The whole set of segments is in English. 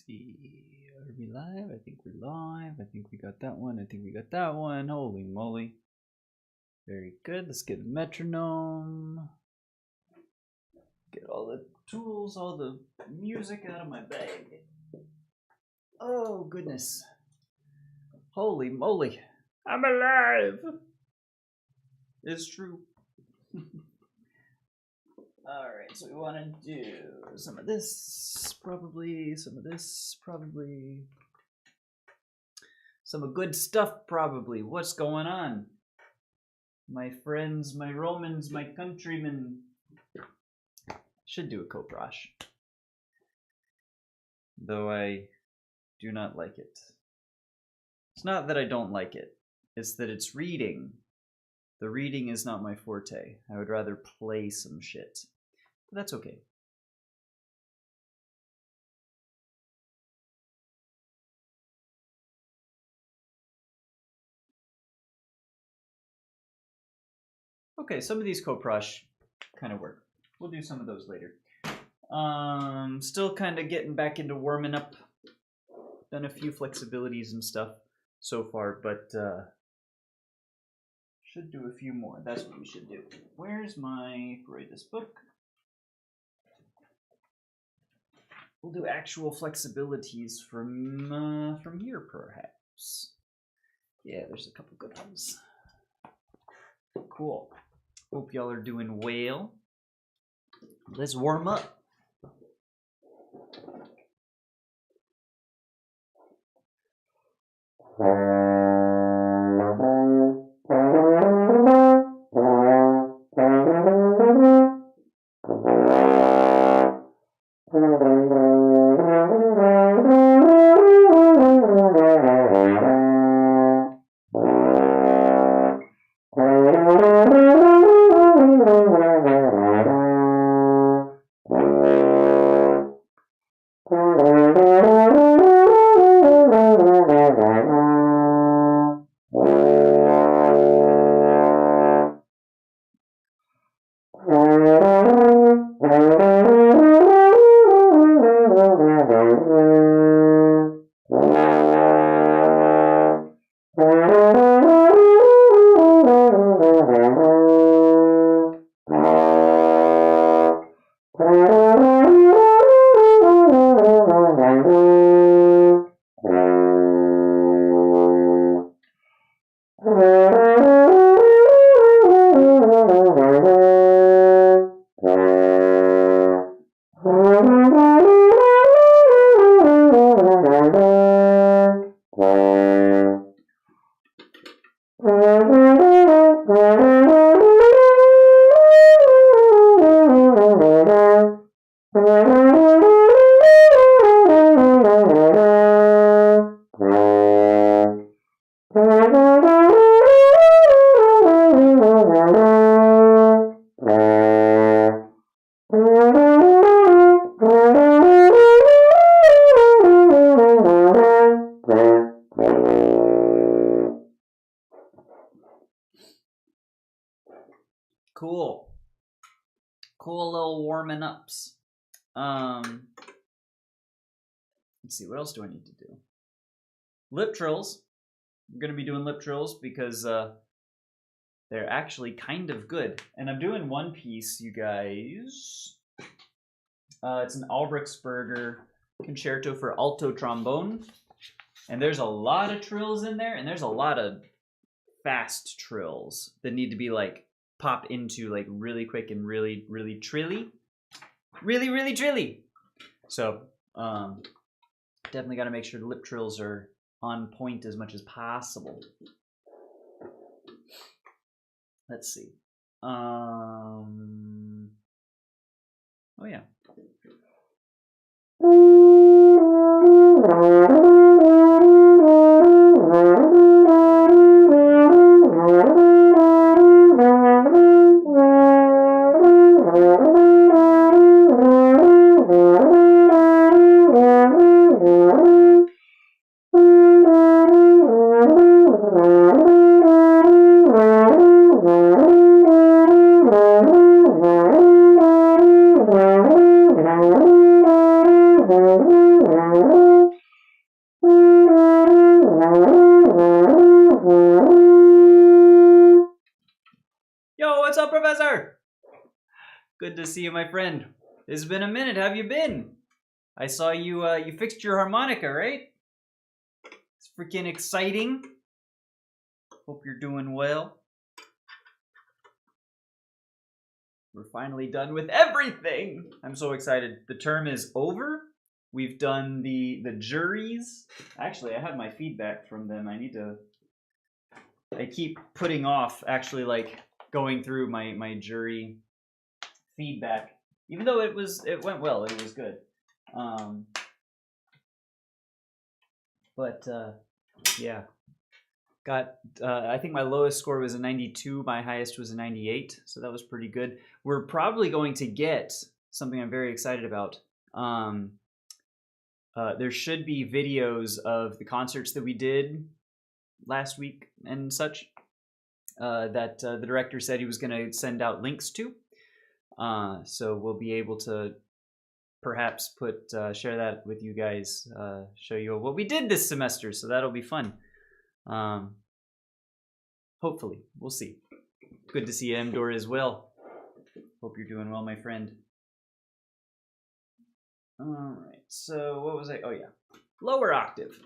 see. Are we live? I think we're live. I think we got that one. I think we got that one. Holy moly. Very good. Let's get a metronome. Get all the tools, all the music out of my bag. Oh, goodness. Holy moly. I'm alive. It's true. Alright, so we want to do some of this, probably, some of this, probably, some of good stuff, probably. What's going on? My friends, my Romans, my countrymen. Should do a Koprosh. Though I do not like it. It's not that I don't like it, it's that it's reading. The reading is not my forte. I would rather play some shit. But that's okay. Okay, some of these Koprosh kind of work. We'll do some of those later. Still kind of getting back into warming up. Done a few flexibilities and stuff so far, but should do a few more. That's what we should do. Where's my Freudis book? We'll do actual flexibilities from here, perhaps. Yeah, there's a couple good ones. Cool. Hope y'all are doing well. Let's warm up. Cool. Cool little warming ups. Let's see, what else do I need to do? Lip trills. I'm going to be doing lip trills because they're actually kind of good. And I'm doing one piece, you guys. It's an Albrechtsberger concerto for alto trombone. And there's a lot of trills in there, and there's a lot of fast trills that need to be like pop into like really quick and really, really trilly. Really, really trilly. So definitely got to make sure the lip trills are on point as much as possible. Let's see. Oh yeah. what's up, Professor? Good to see you, my friend. It's been a minute. How have you been? I saw you, you fixed your harmonica, right? It's freaking exciting. Hope you're doing well. We're finally done with everything. I'm so excited. The term is over. We've done the juries. Actually, I have my feedback from them. I keep putting off actually like going through my jury feedback, even though it went well. It was good. Yeah. Got, I think my lowest score was a 92. My highest was a 98. So that was pretty good. We're probably going to get something I'm very excited about. There should be videos of the concerts that we did last week and such that the director said he was going to send out links to. So we'll be able to perhaps share that with you guys, show you what we did this semester. So that'll be fun. Hopefully, we'll see. Good to see you, Mdor, as well. Hope you're doing well, my friend. All right, so what was I? Oh, yeah. Lower octave.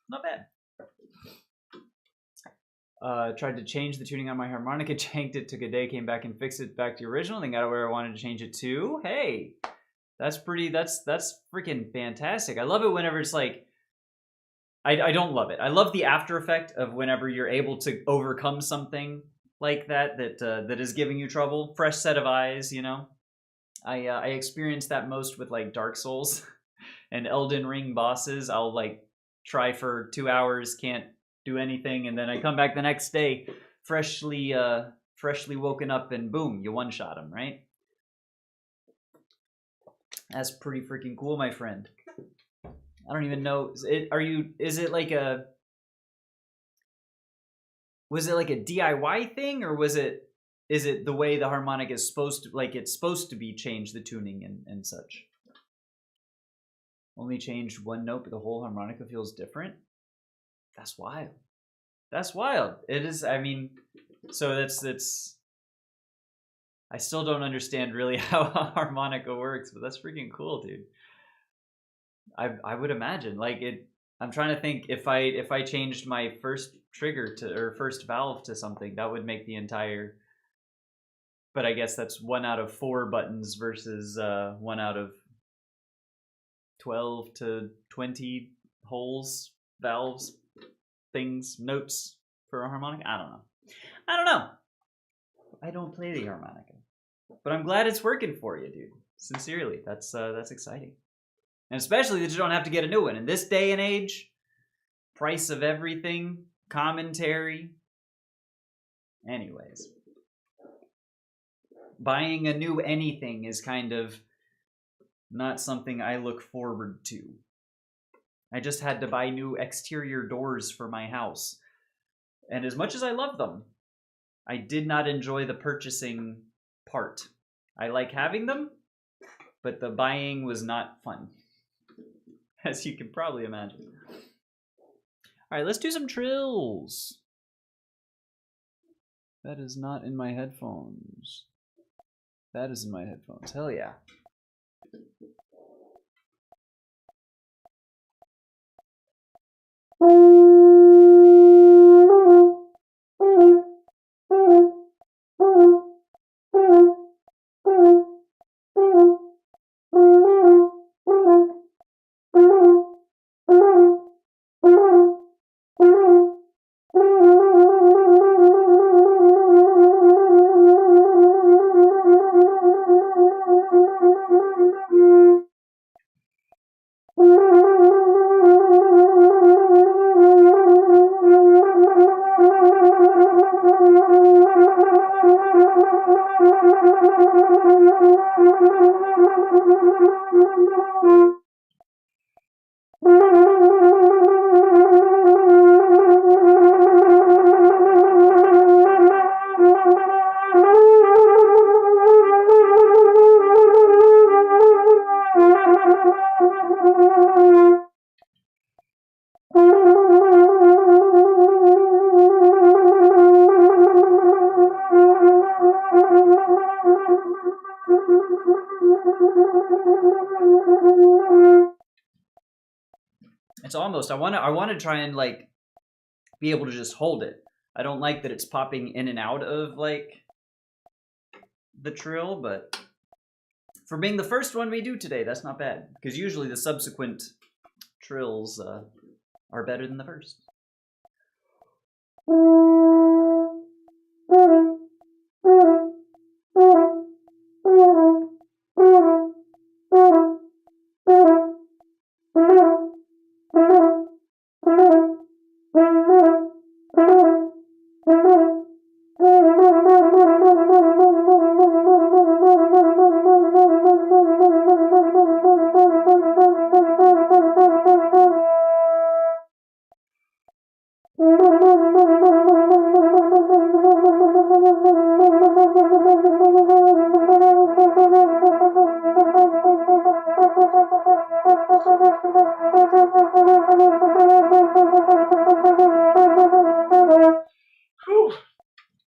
Not bad. Tried to change the tuning on my harmonica, janked it, took a day, came back and fixed it back to the original, then got it where I wanted to change it to. Hey, that's freaking fantastic. I love it whenever it's like, I don't love it. I love the after effect of whenever you're able to overcome something like that is giving you trouble. Fresh set of eyes, you know? I experienced that most with like Dark Souls and Elden Ring bosses. I'll like try for 2 hours, can't do anything, and then I come back the next day freshly woken up, and boom, you one-shot them, right? That's pretty freaking cool, my friend. I don't even know. Was it like a DIY thing, or is it the way the harmonic is supposed to, like it's supposed to be changed, the tuning and such? Only changed one note, but the whole harmonica feels different? That's wild. That's wild. It is, I mean, so that's I still don't understand really how a harmonica works, but that's freaking cool, dude. I would imagine, like it, I'm trying to think if I changed my first trigger or first valve to something, that would make the entire, but I guess that's 1 out of 4 buttons versus 1 out of 12 to 20 holes, valves, things, notes for a harmonica. I don't know. I don't play the harmonica, but I'm glad it's working for you, dude. Sincerely, that's exciting, and especially that you don't have to get a new one in this day and age. Price of everything, commentary. Anyways, buying a new anything is kind of not something I look forward to. I just had to buy new exterior doors for my house. And as much as I love them, I did not enjoy the purchasing part. I like having them, but the buying was not fun, as you can probably imagine. All right, let's do some trills. That is not in my headphones. That is in my headphones. Hell yeah. It's almost, I want to try and like be able to just hold it. I don't like that it's popping in and out of like the trill, but for being the first one we do today, that's not bad. Because usually the subsequent trills are better than the first.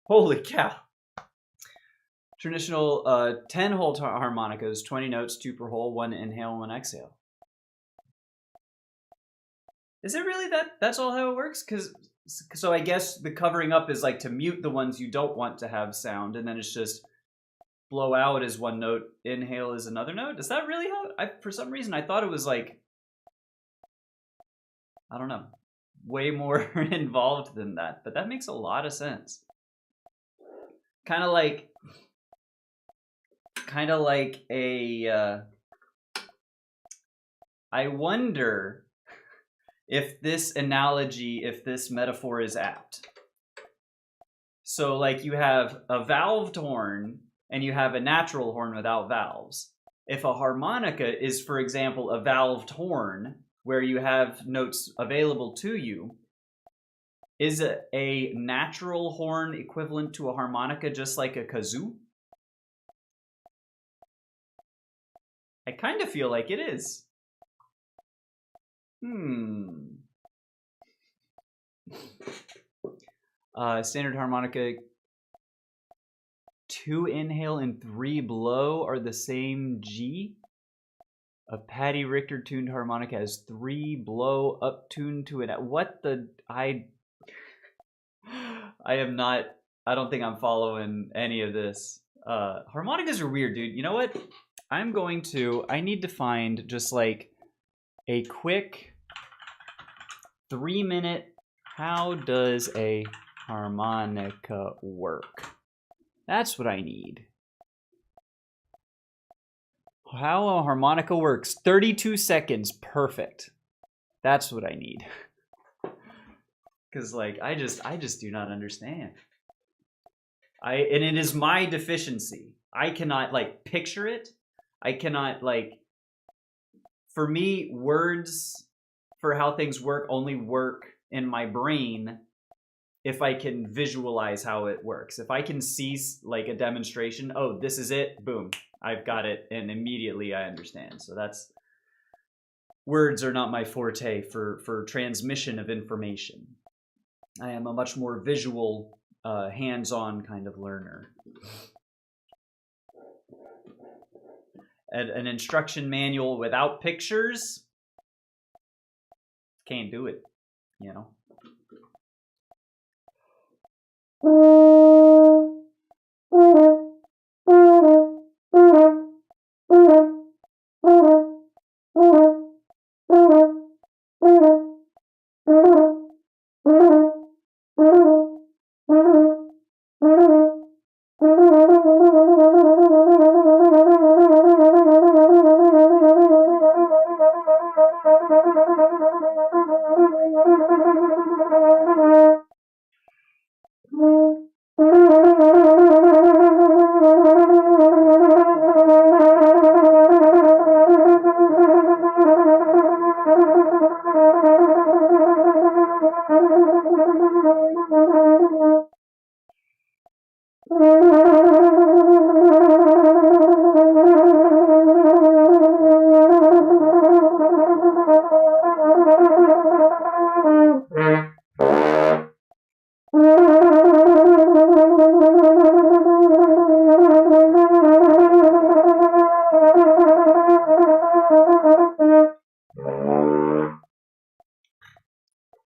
Holy cow. Traditional 10-hole harmonicas, 20 notes, 2 per hole, 1 inhale, 1 exhale. Is it really that's all how it works? So I guess the covering up is like to mute the ones you don't want to have sound, and then it's just blow out is one note, inhale is another note? Is that really how? For some reason I thought it was like, I don't know, way more involved than that, but that makes a lot of sense. Kind of like a, I wonder if this analogy, if this metaphor is apt. So like you have a valved horn and you have a natural horn without valves. If a harmonica is, for example, a valved horn where you have notes available to you, is a natural horn equivalent to a harmonica just like a kazoo? I kind of feel like it is. Standard harmonica, 2 inhale and 3 blow are the same G. A Patty Richter tuned harmonica has 3 blow up tuned to it. What the, I am not, I don't think I'm following any of this. Harmonicas are weird, dude. You know what? I need to find just like a quick 3-minute, how does a harmonica work? That's what I need. How a harmonica works. 32 seconds, perfect. That's what I need. Because like I just do not understand. And it is my deficiency. I cannot like picture it. I cannot like, for me, words for how things work only work in my brain if I can visualize how it works. If I can see like a demonstration, oh, this is it, boom, I've got it, and immediately I understand. So that's, words are not my forte for transmission of information. I am a much more visual, hands-on kind of learner. An instruction manual without pictures, can't do it, you know?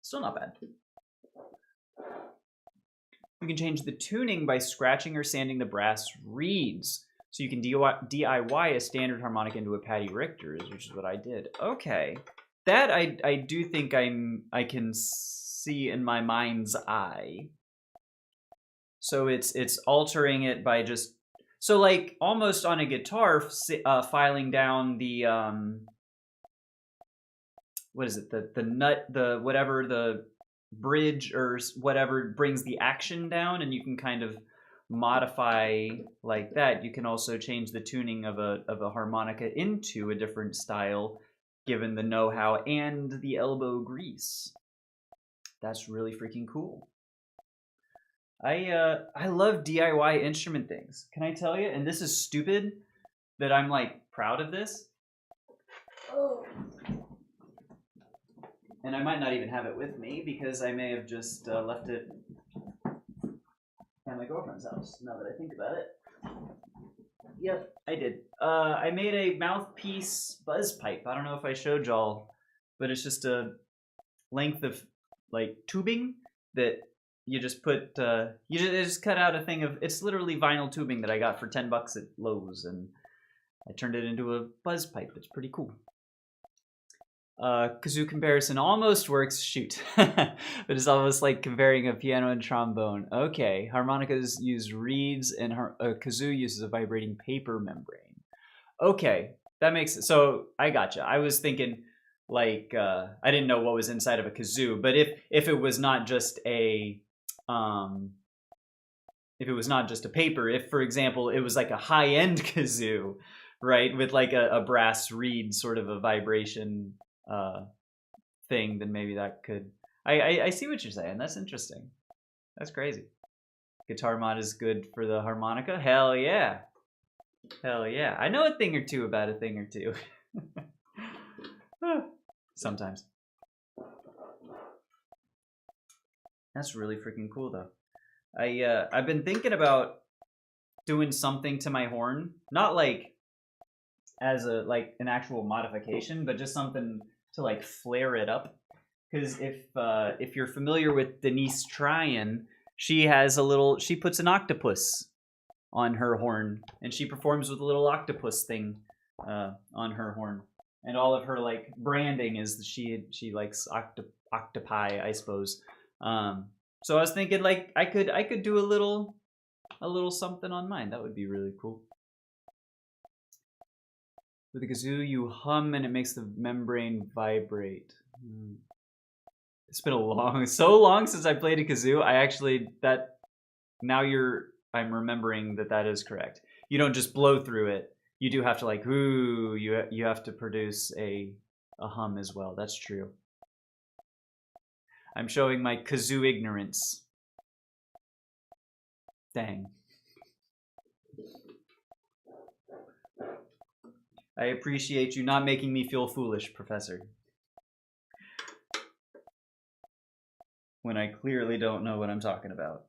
Still not bad. You can change the tuning by scratching or sanding the brass reeds. So you can DIY a standard harmonica into a Patty Richter's, which is what I did. Okay. That I do think I can see in my mind's eye. So it's altering it by just, so like almost on a guitar, filing down the what is it, the nut, the whatever, the bridge or whatever brings the action down, and you can kind of modify like that. You can also change the tuning of a harmonica into a different style given the know-how and the elbow grease. That's really freaking cool. I love DIY instrument things. Can I tell you? And this is stupid that I'm like proud of this. Oh. And I might not even have it with me because I may have just left it at my girlfriend's house, now that I think about it. Yep, I did. I made a mouthpiece buzz pipe. I don't know if I showed y'all, but it's just a length of like tubing that you just put, you just cut out a thing of, it's literally vinyl tubing that I got for 10 bucks at Lowe's, and I turned it into a buzz pipe. It's pretty cool. Kazoo comparison almost works, shoot. But it's almost like comparing a piano and trombone. Okay, harmonicas use reeds and kazoo uses a vibrating paper membrane. Okay, that makes it, so I gotcha. I was thinking like, I didn't know what was inside of a kazoo, but if it was not just a, if it was not just a paper, if for example, it was like a high-end kazoo, right, with like a brass reed sort of a vibration thing, then maybe that could, I see what you're saying. That's interesting. That's crazy. Guitar mod is good for the harmonica? Hell yeah. Hell yeah. I know a thing or two about a thing or two. Sometimes. That's really freaking cool though. I've been thinking about doing something to my horn, not like as a like an actual modification, but just something to like flare it up. Because if you're familiar with Denise Tryon, she has a little, she puts an octopus on her horn, and she performs with a little octopus thing on her horn. And all of her like branding is she likes octopi, I suppose. So I was thinking like I could do a little something on mine. That would be really cool. With a kazoo, you hum and it makes the membrane vibrate. It's been so long since I played a kazoo. I'm remembering that is correct. You don't just blow through it. You do have to like, ooh, you have to produce a hum as well. That's true. I'm showing my kazoo ignorance. Dang. I appreciate you not making me feel foolish, Professor. When I clearly don't know what I'm talking about.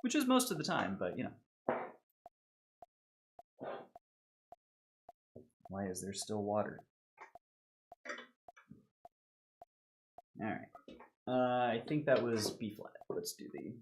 Which is most of the time, but you know. Why is there still water? Alright. I think that was B flat. Let's do the...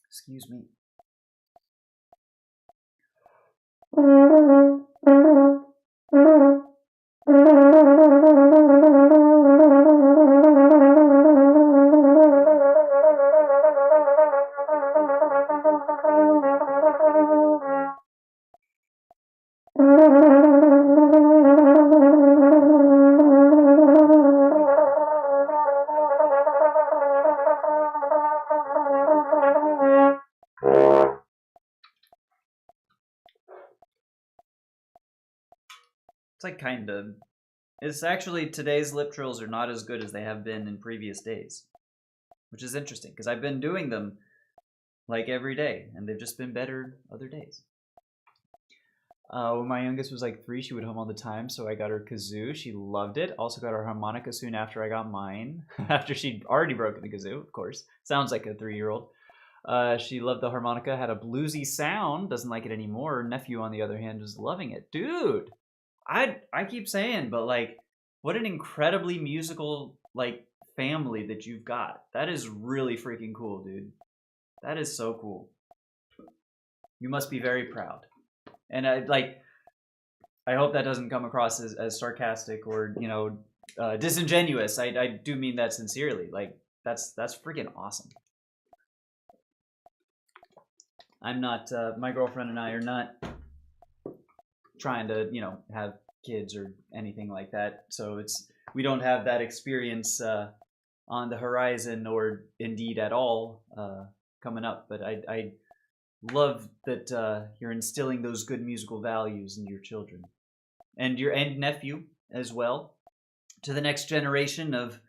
Excuse me. It's like kind of. It's actually, today's lip trills are not as good as they have been in previous days, which is interesting because I've been doing them like every day, and they've just been better other days. When my youngest was like 3, she would hum all the time, so I got her kazoo. She loved it. Also got her harmonica soon after I got mine, after she'd already broken the kazoo, of course. Sounds like a 3-year-old. She loved the harmonica, had a bluesy sound, doesn't like it anymore. Her nephew, on the other hand, was loving it. Dude, I keep saying, but like, what an incredibly musical like family that you've got. That is really freaking cool, dude. That is so cool. You must be very proud. And I hope that doesn't come across as sarcastic or, you know, disingenuous. I do mean that sincerely. Like, that's freaking awesome. I'm not, my girlfriend and I are not trying to, you know, have kids or anything like that. So we don't have that experience on the horizon, or indeed at all coming up. But I love that you're instilling those good musical values into your children and your nephew as well, to the next generation of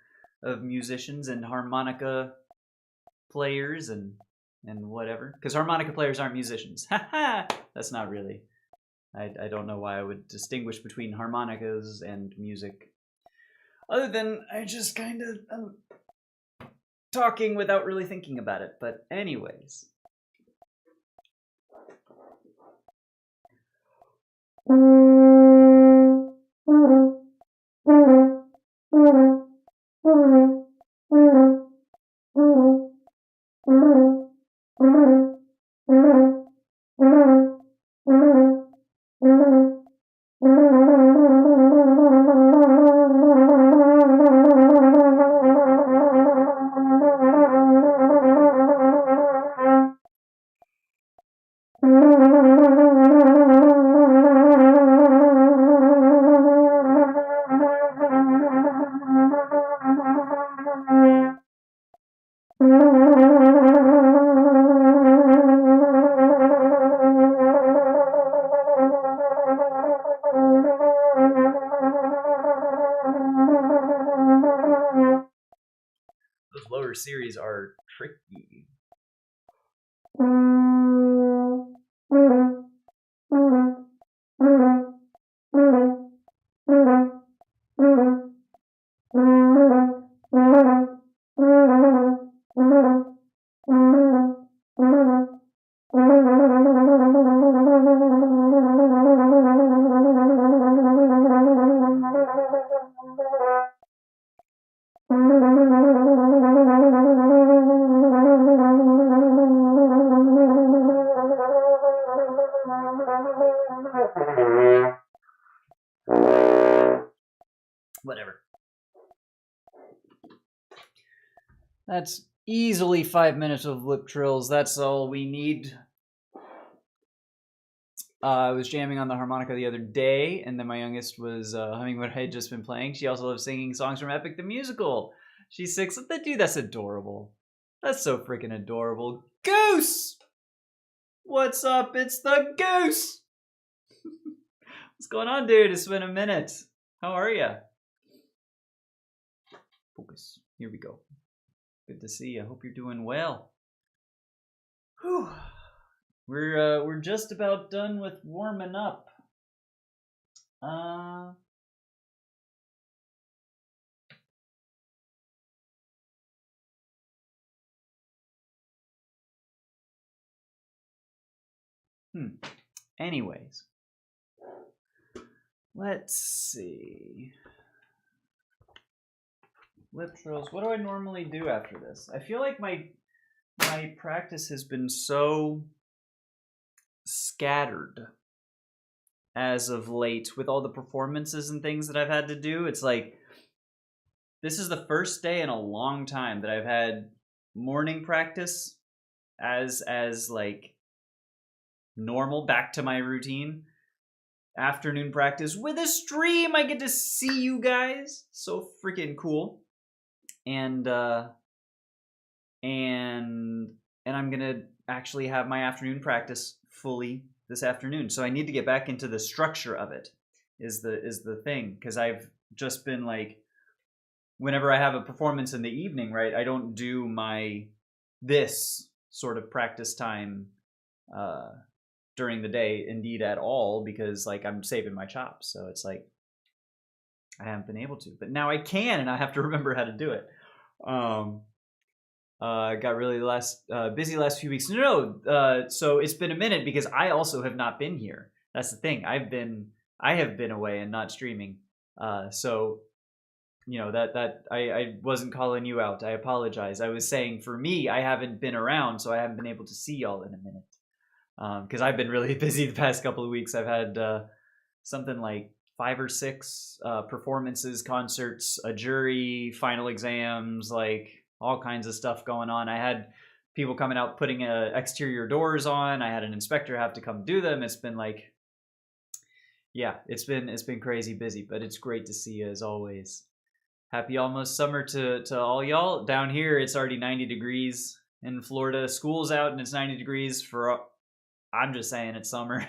musicians and harmonica players and whatever. Because harmonica players aren't musicians. That's not really. I don't know why I would distinguish between harmonicas and music, other than I just kind of talking without really thinking about it. But anyways. Those lower series are tricky. Whatever. That's easily 5 minutes of lip trills. That's all we need. I was jamming on the harmonica the other day, and then my youngest was humming what I had just been playing. She also loves singing songs from Epic the Musical. She's 6. Dude, that's adorable. That's so freaking adorable. Goose! What's up? It's the Goose! What's going on, dude? It's been a minute. How are ya? Focus. Here we go. Good to see you. I hope you're doing well. Whew. We're just about done with warming up. Anyways, let's see. Lip trills. What do I normally do after this? I feel like my practice has been so scattered as of late with all the performances and things that I've had to do. It's like this is the first day in a long time that I've had morning practice as like normal, back to my routine. Afternoon practice with a stream. I get to see you guys. So freaking cool. And I'm gonna actually have my afternoon practice fully this afternoon. So I need to get back into the structure of it. Is the thing, because I've just been like, whenever I have a performance in the evening, right? I don't do this sort of practice time during the day, indeed at all, because like I'm saving my chops. So it's like I haven't been able to, but now I can, and I have to remember how to do it. Got really busy last few weeks. So it's been a minute because I also have not been here. That's the thing. I have been away and not streaming. So you know that I wasn't calling you out. I apologize. I was saying for me, I haven't been around, so I haven't been able to see y'all in a minute. Because I've been really busy the past couple of weeks. I've had something like 5 or 6 performances, concerts, a jury, final exams, like all kinds of stuff going on. I had people coming out putting exterior doors on. I had an inspector have to come do them. It's been like, yeah, it's been crazy busy, but it's great to see you as always. Happy almost summer to all y'all. Down here, it's already 90 degrees in Florida. School's out and it's 90 degrees for... I'm just saying it's summer.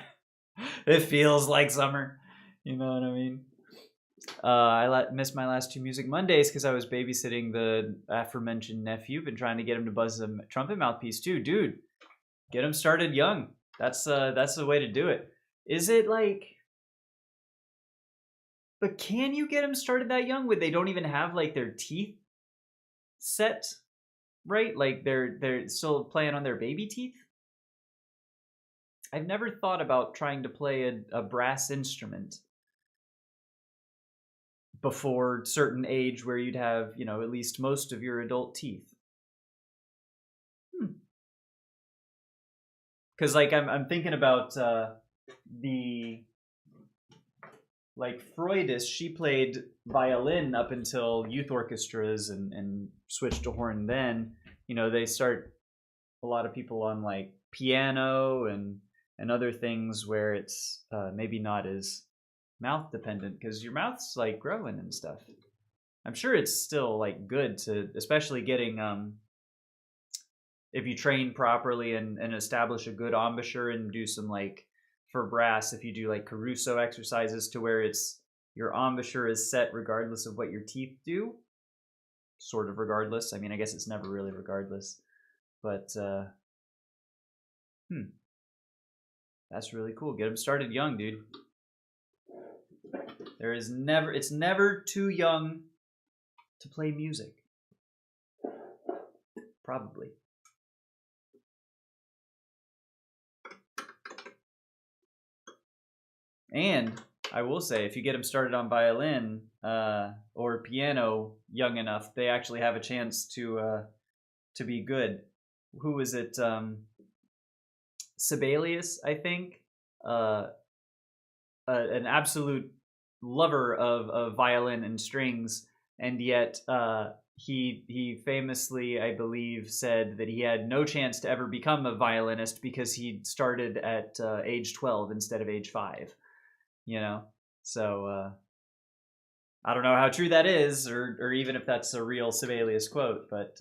It feels like summer. You know what I mean? I missed my last 2 Music Mondays because I was babysitting the aforementioned nephew. Been trying to get him to buzz a trumpet mouthpiece too. Dude, get him started young. That's the way to do it. Is it like... But can you get them started that young when they don't even have like their teeth set right? Like they're still playing on their baby teeth? I've never thought about trying to play a brass instrument before certain age where you'd have, you know, at least most of your adult teeth. Because like I'm thinking about the... Like Freudis, she played violin up until youth orchestras and switched to horn then. You know, they start a lot of people on like piano and other things where it's maybe not as mouth dependent because your mouth's like growing and stuff. I'm sure it's still like good to, especially getting if you train properly and establish a good embouchure and do some like, for brass, if you do like Caruso exercises to where it's your embouchure is set regardless of what your teeth do, sort of regardless. I mean, I guess it's never really regardless, but that's really cool. Get them started young, dude. It's never too young to play music. Probably. And I will say, if you get them started on violin or piano young enough, they actually have a chance to be good. Who was it? Sibelius, I think, an absolute lover of violin and strings, and yet he famously, I believe, said that he had no chance to ever become a violinist because he started at age 12 instead of age 5. You know, so I don't know how true that is, or even if that's a real Sibelius quote, but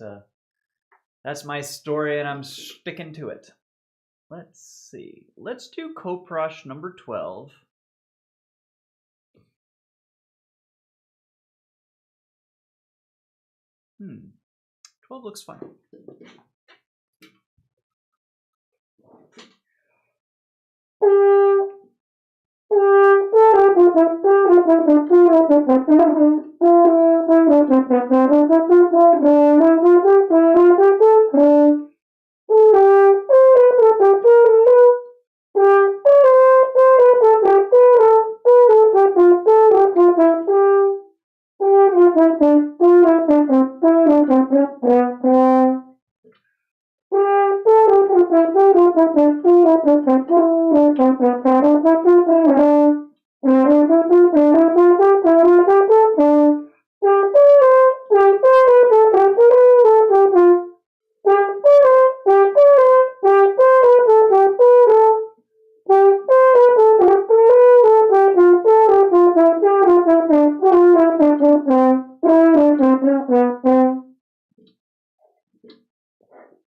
That's my story, and I'm sticking to it. Let's see. Let's do Koprosh number 12. Hmm. 12 looks fine.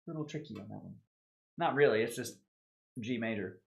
A little tricky on that one. Not really, it's just G major.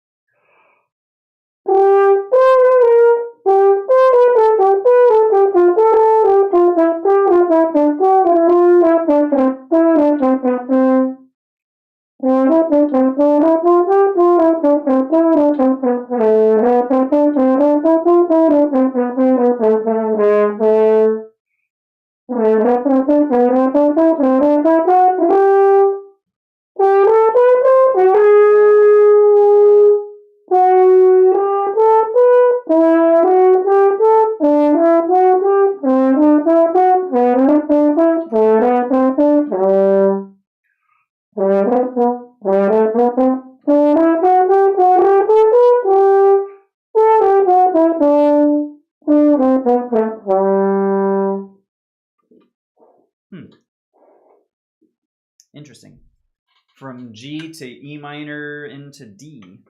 Interesting. From G to E minor into D.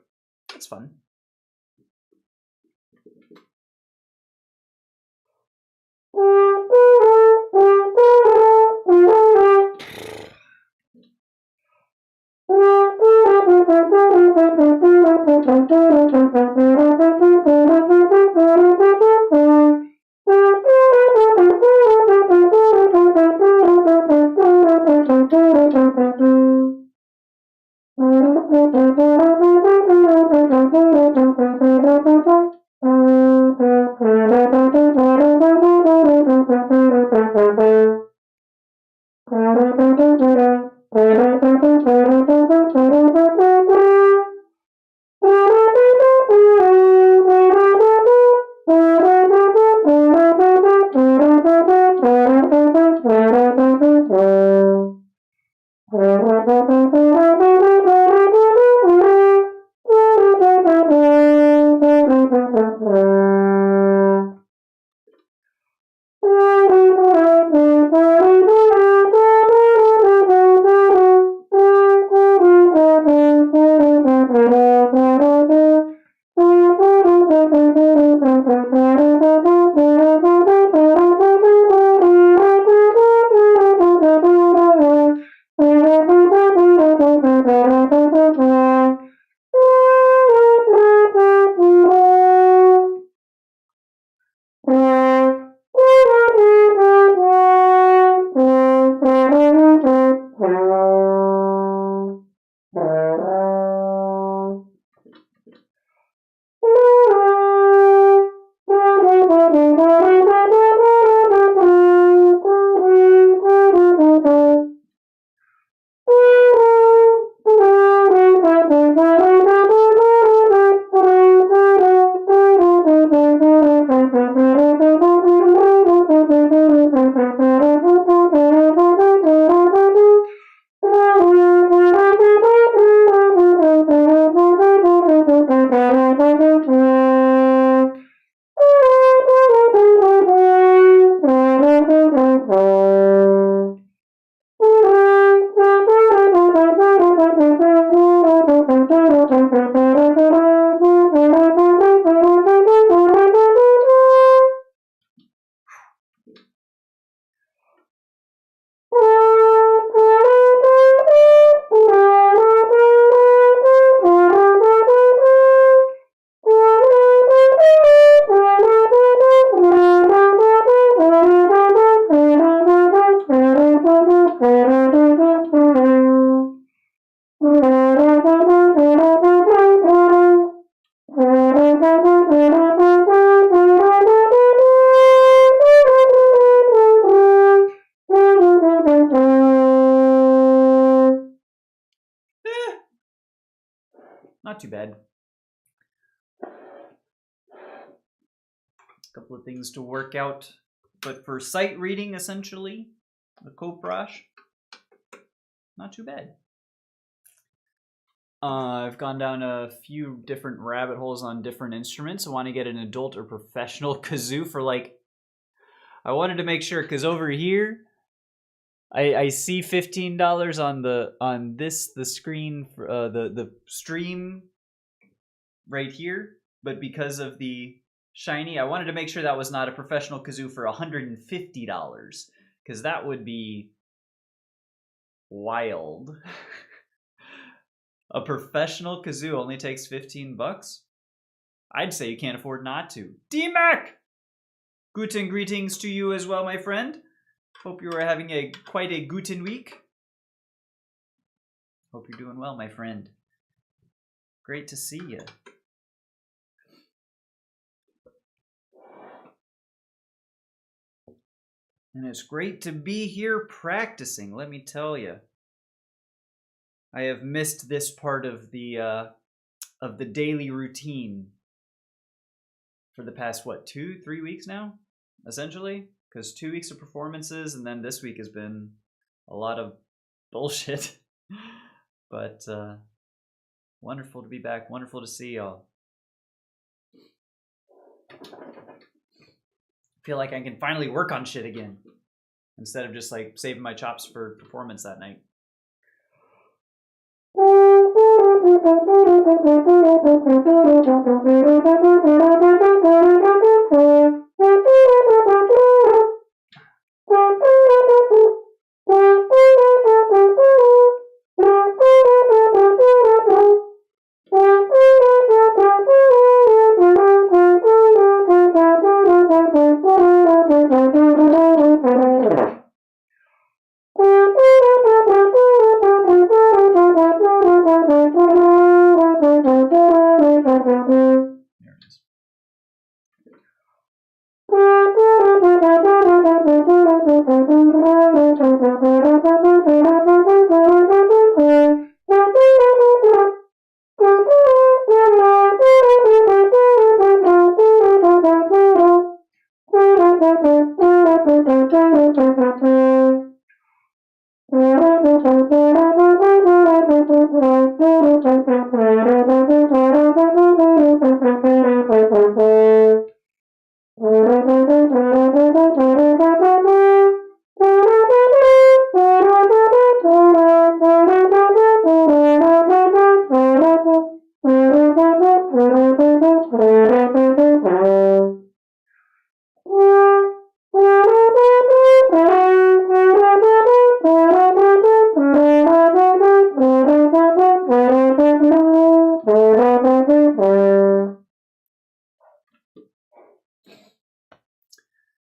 That's fun. Not too bad. A couple of things to work out, but for sight reading, essentially, the Koprash, not too bad. I've gone down a few different rabbit holes on different instruments. I want to get an adult or professional kazoo for like, I wanted to make sure, because over here, I see $15 on the screen for, the stream right here, but because of the shiny, I wanted to make sure that was not a professional kazoo for $150, because that would be wild. A professional kazoo only takes $15? I'd say you can't afford not to. D-Mac! Guten greetings to you as well, my friend. Hope you are having quite a guten week. Hope you're doing well, my friend. Great to see you. And it's great to be here practicing, let me tell you. I have missed this part of the daily routine for the past, what, 2-3 weeks now, essentially? Because 2 weeks of performances, and then this week has been a lot of bullshit. But wonderful to be back. Wonderful to see y'all. Feel like I can finally work on shit again, instead of just like saving my chops for performance that night.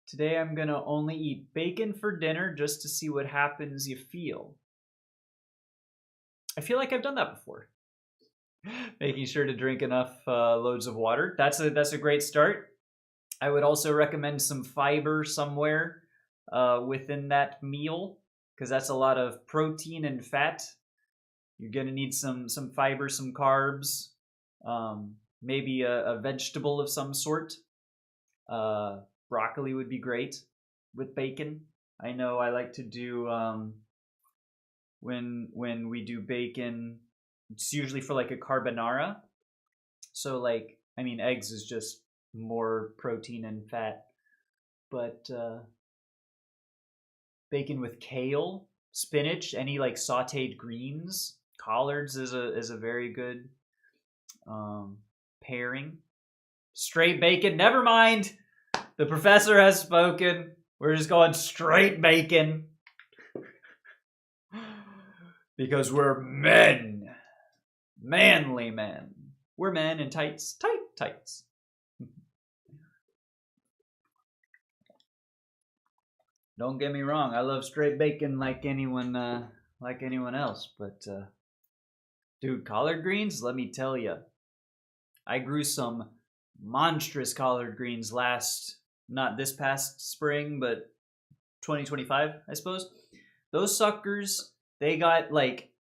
Today I'm gonna only eat bacon for dinner just to see what happens you feel. I feel like I've done that before. Making sure to drink enough loads of water. That's a great start. I would also recommend some fiber somewhere within that meal, because that's a lot of protein and fat. You're gonna need some fiber, some carbs, maybe a vegetable of some sort. Broccoli would be great with bacon. I know I like to do when we do bacon, it's usually for like a carbonara. So like, I mean, eggs is just more protein and fat, but bacon with kale, spinach, any like sautéed greens, collards is a very good pairing. Straight bacon, never mind. The professor has spoken. We're just going straight bacon. Because we're men. Manly men. We're men in tights. Tights. Don't get me wrong. I love straight bacon like anyone else. But, dude, collard greens, let me tell you. I grew some monstrous collard greens not this past spring, but 2025, I suppose. Those suckers, they got like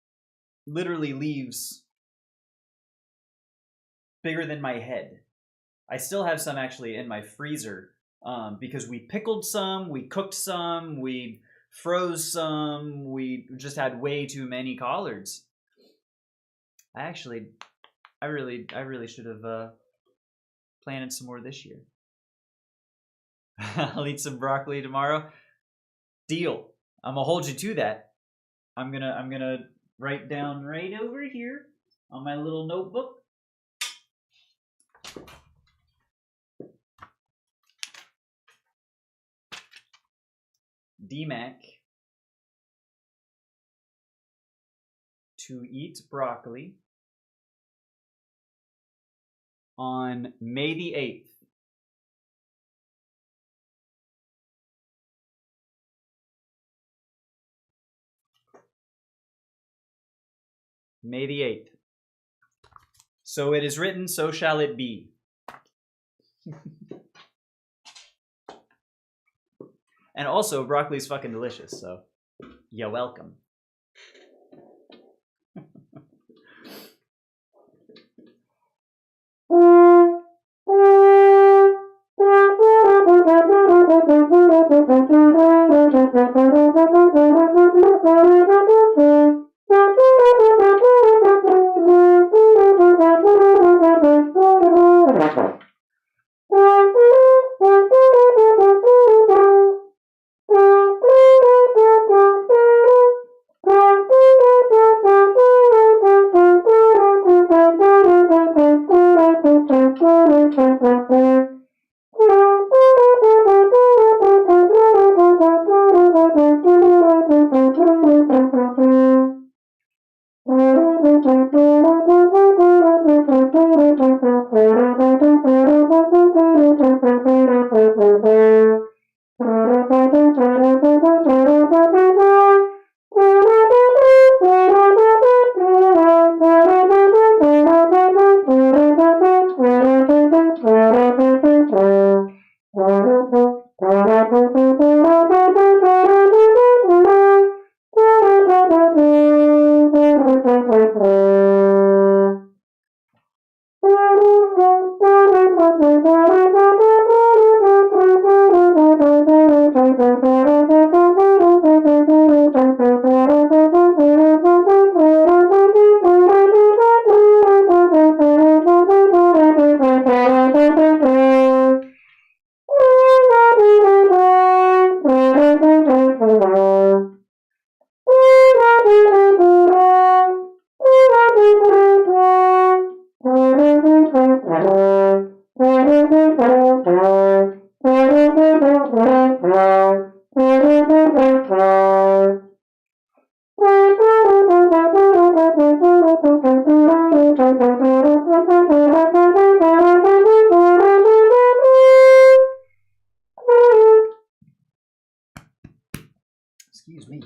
literally leaves bigger than my head. I still have some actually in my freezer because we pickled some, we cooked some, we froze some, we just had way too many collards. I really should have planted some more this year. I'll eat some broccoli tomorrow. Deal. I'm gonna hold you to that. I'm gonna write down right over here on my little notebook. DMAC to eat broccoli on May the 8th. May the 8th. So it is written, so shall it be. And also, broccoli is fucking delicious, so you're welcome. Excuse me.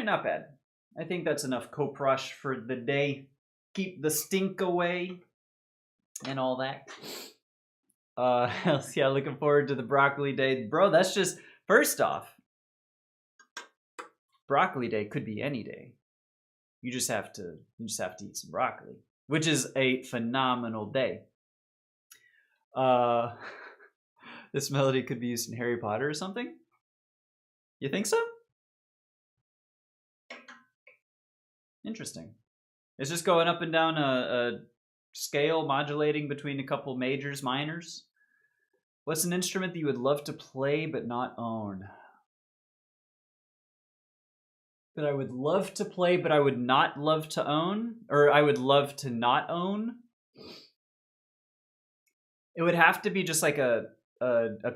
Not bad. I think that's enough coprush for the day. Keep the stink away and all that. Yeah, looking forward to the broccoli day. Bro, that's just, first off, broccoli day could be any day. You just have to eat some broccoli, which is a phenomenal day. This melody could be used in Harry Potter or something? You think so? Interesting. It's just going up and down a scale, modulating between a couple majors, minors. What's an instrument that you would love to play but not own? That I would love to play but I would not love to own? Or I would love to not own? It would have to be just like a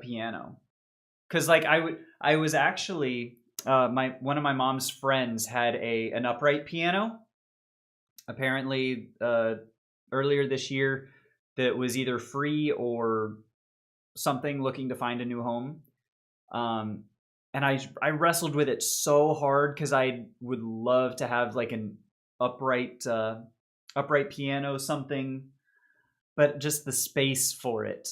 piano, because like I was actually my one of my mom's friends had an upright piano. Apparently, earlier this year, that was either free or something, looking to find a new home. Um, and I wrestled with it so hard because I would love to have like an upright upright piano, something, but just the space for it.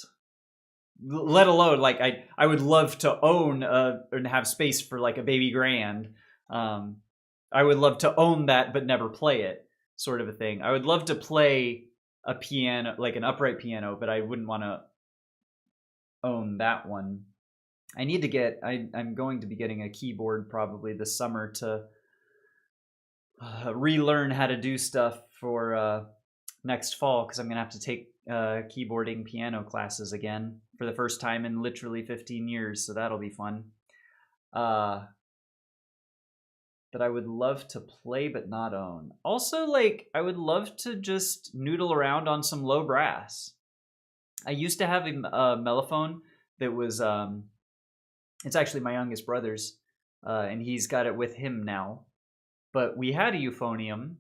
Let alone like I would love to own and have space for like a baby grand. Um, I would love to own that but never play it, sort of a thing. I would love to play a piano, like an upright piano, but I wouldn't want to own that one. I need to get. I'm going to be getting a keyboard probably this summer to relearn how to do stuff for next fall, because I'm gonna have to take keyboarding piano classes again for the first time in literally 15 years. So that'll be fun. That I would love to play but not own. Also, like I would love to just noodle around on some low brass. I used to have a mellophone that was it's actually my youngest brother's, and he's got it with him now. But we had a euphonium,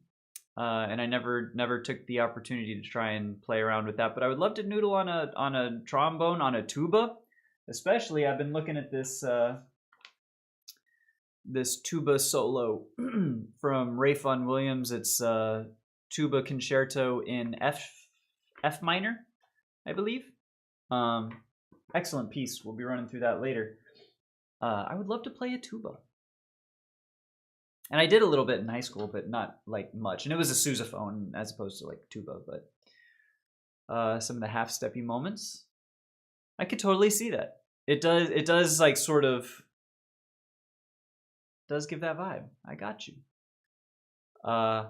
and I never took the opportunity to try and play around with that. But I would love to noodle on a trombone, on a tuba, especially. I've been looking at this tuba solo from Ray Vaughan Williams. It's tuba concerto in F minor, I believe. Excellent piece. We'll be running through that later. I would love to play a tuba. And I did a little bit in high school, but not like much. And it was a sousaphone as opposed to like tuba. But some of the half-steppy moments, I could totally see that. It does like sort of does give that vibe. I got you. I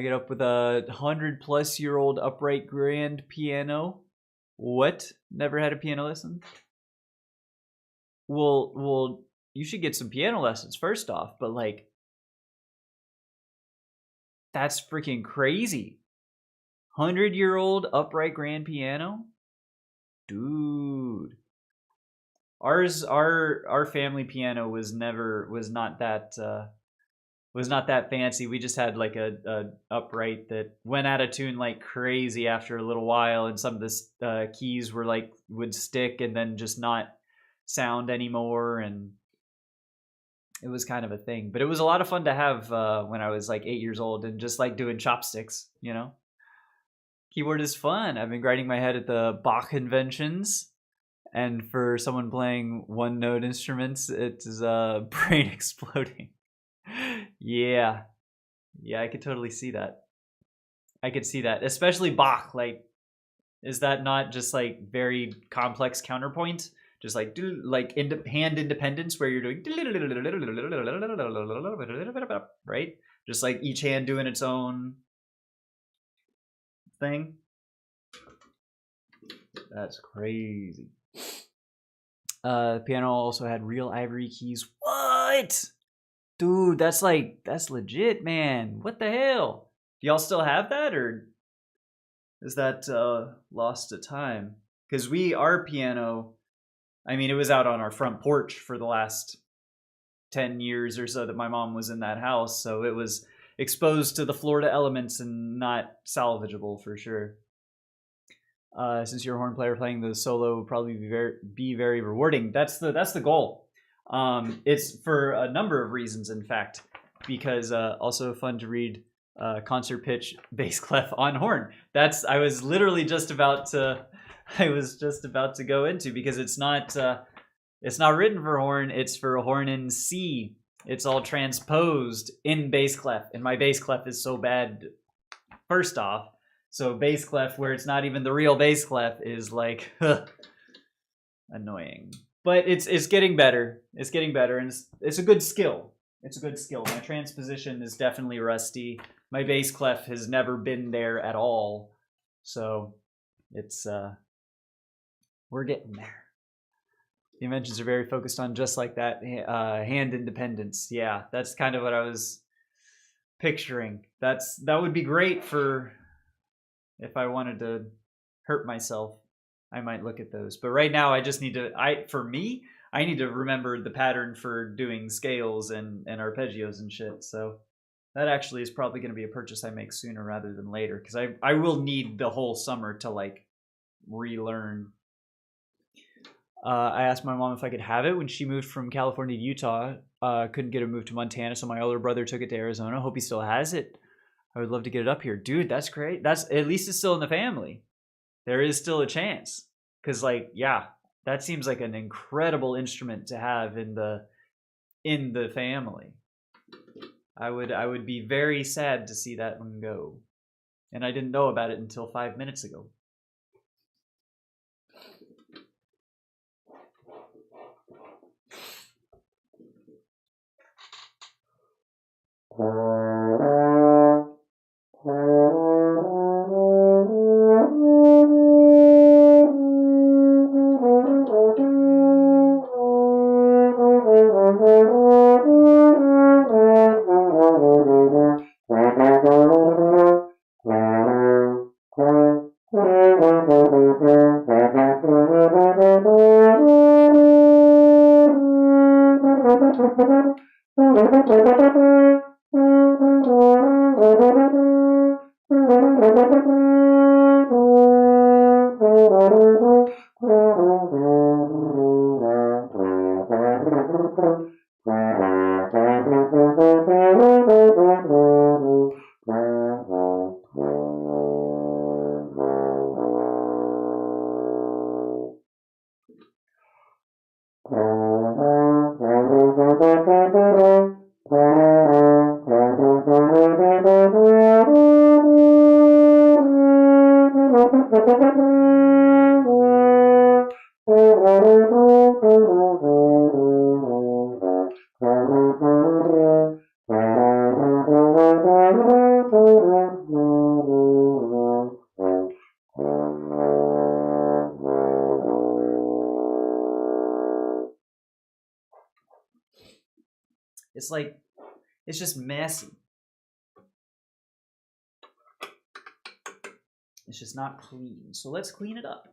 get up with a 100-plus-year-old upright grand piano. What? Never had a piano lesson? Well, you should get some piano lessons first off. But like, that's freaking crazy. 100-year-old upright grand piano, dude. Our family piano was not that fancy. We just had like a upright that went out of tune like crazy after a little while, and some of the keys were like would stick and then just not sound anymore, and it was kind of a thing. But it was a lot of fun to have when I was like 8 years old and just like doing chopsticks, you know. Keyboard is fun. I've been grinding my head at the Bach conventions. And for someone playing one note instruments, it's brain exploding. Yeah. Yeah, I could totally see that. I could see that. Especially Bach. Like, is that not just like very complex counterpoint? Just like hand independence where you're doing right? Just like each hand doing its own thing. That's crazy. The piano also had real ivory keys. What? Dude, that's legit, man. What the hell? Do y'all still have that, or is that lost to time? Because our piano, I mean, it was out on our front porch for the last 10 years or so that my mom was in that house, so it was exposed to the Florida elements and not salvageable for sure. Since you're a horn player, playing the solo would probably be very rewarding. That's the goal. It's for a number of reasons, in fact, because also fun to read concert pitch bass clef on horn. I was just about to go into, because it's not written for horn. It's for horn in C. It's all transposed in bass clef, and my bass clef is so bad. First off. So bass clef, where it's not even the real bass clef, is like annoying. But it's getting better. It's getting better, and it's a good skill. It's a good skill. My transposition is definitely rusty. My bass clef has never been there at all. So it's we're getting there. The inventions are very focused on just like that hand independence. Yeah, that's kind of what I was picturing. That would be great for if I wanted to hurt myself I might look at those. But right now, I just need to. I need to remember the pattern for doing scales and arpeggios and shit. So that actually is probably going to be a purchase I make sooner rather than later, because I will need the whole summer to like relearn. I asked my mom if I could have it when she moved from California to Utah. Couldn't get it moved to Montana, so my older brother took it to Arizona. Hope he still has it. I would love to get it up here. Dude, that's great. That's at least it's still in the family. There is still a chance. Because like, yeah, that seems like an incredible instrument to have in the family. I would be very sad to see that one go. And I didn't know about it until 5 minutes ago. It's like, it's just messy. It's just not clean. So let's clean it up.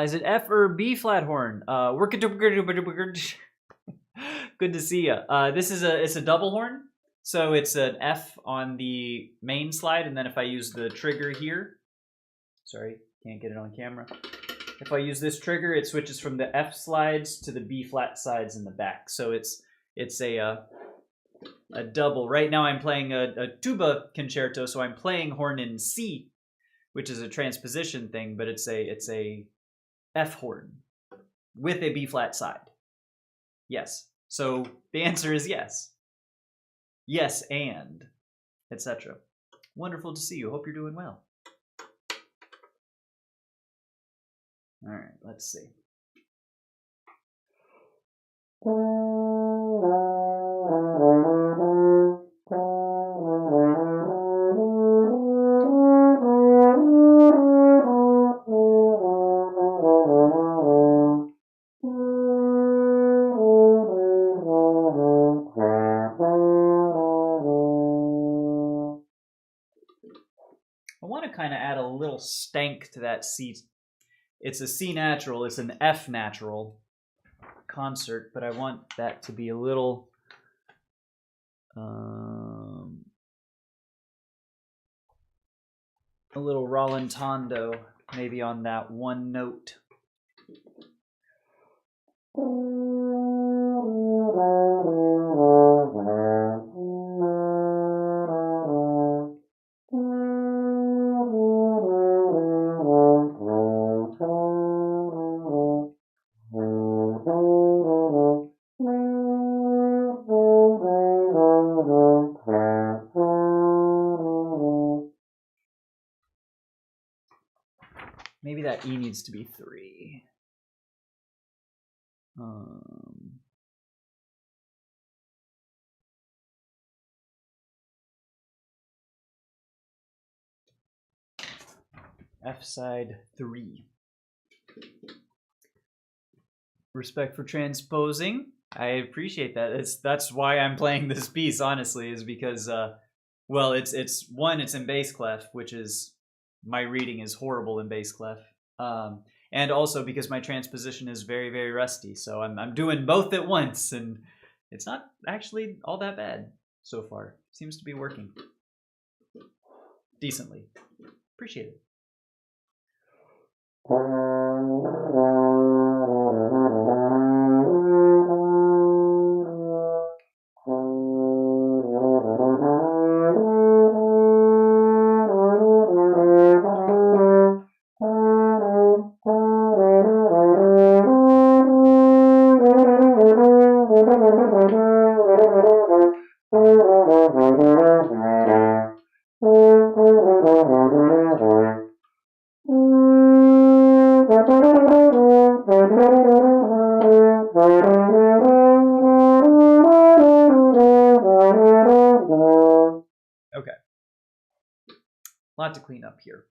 Is it F or B flat horn? Good to see you. It's a double horn, so it's an F on the main slide, and then if I use the trigger here, sorry, can't get it on camera. If I use this trigger, it switches from the F slides to the B flat sides in the back. So it's a double. Right now I'm playing a tuba concerto, so I'm playing horn in C, which is a transposition thing, but it's a F horn with a B flat side. Yes. So the answer is yes. Yes, and. etc. Wonderful to see you. Hope you're doing well. All right, let's see. I want to kind of add a little stank to that C. It's a C natural, it's an F natural concert, but I want that to be a little rallentando, maybe on that one note. Maybe that E needs to be 3. F side 3. Respect for transposing. I appreciate that. That's why I'm playing this piece, honestly, is because well, it's in bass clef, which is, my reading is horrible in bass clef. And also because my transposition is very, very rusty. So I'm doing both at once, and it's not actually all that bad so far. Seems to be working decently. Appreciate it. Okay. A lot to clean up here.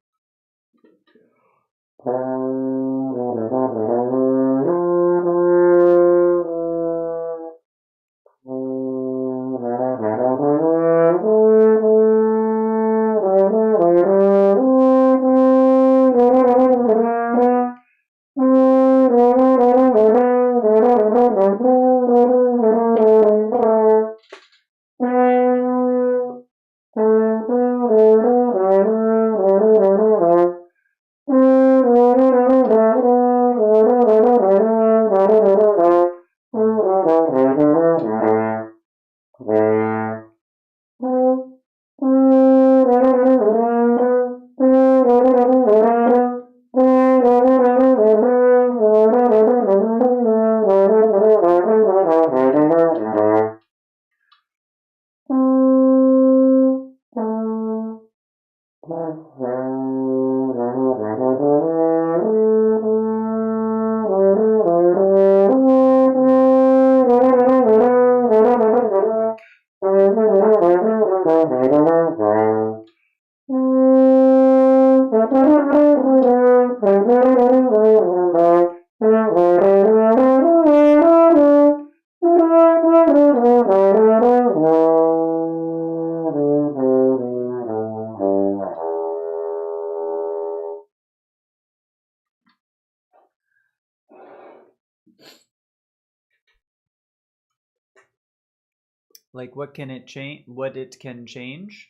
Like, what can it change? What it can change?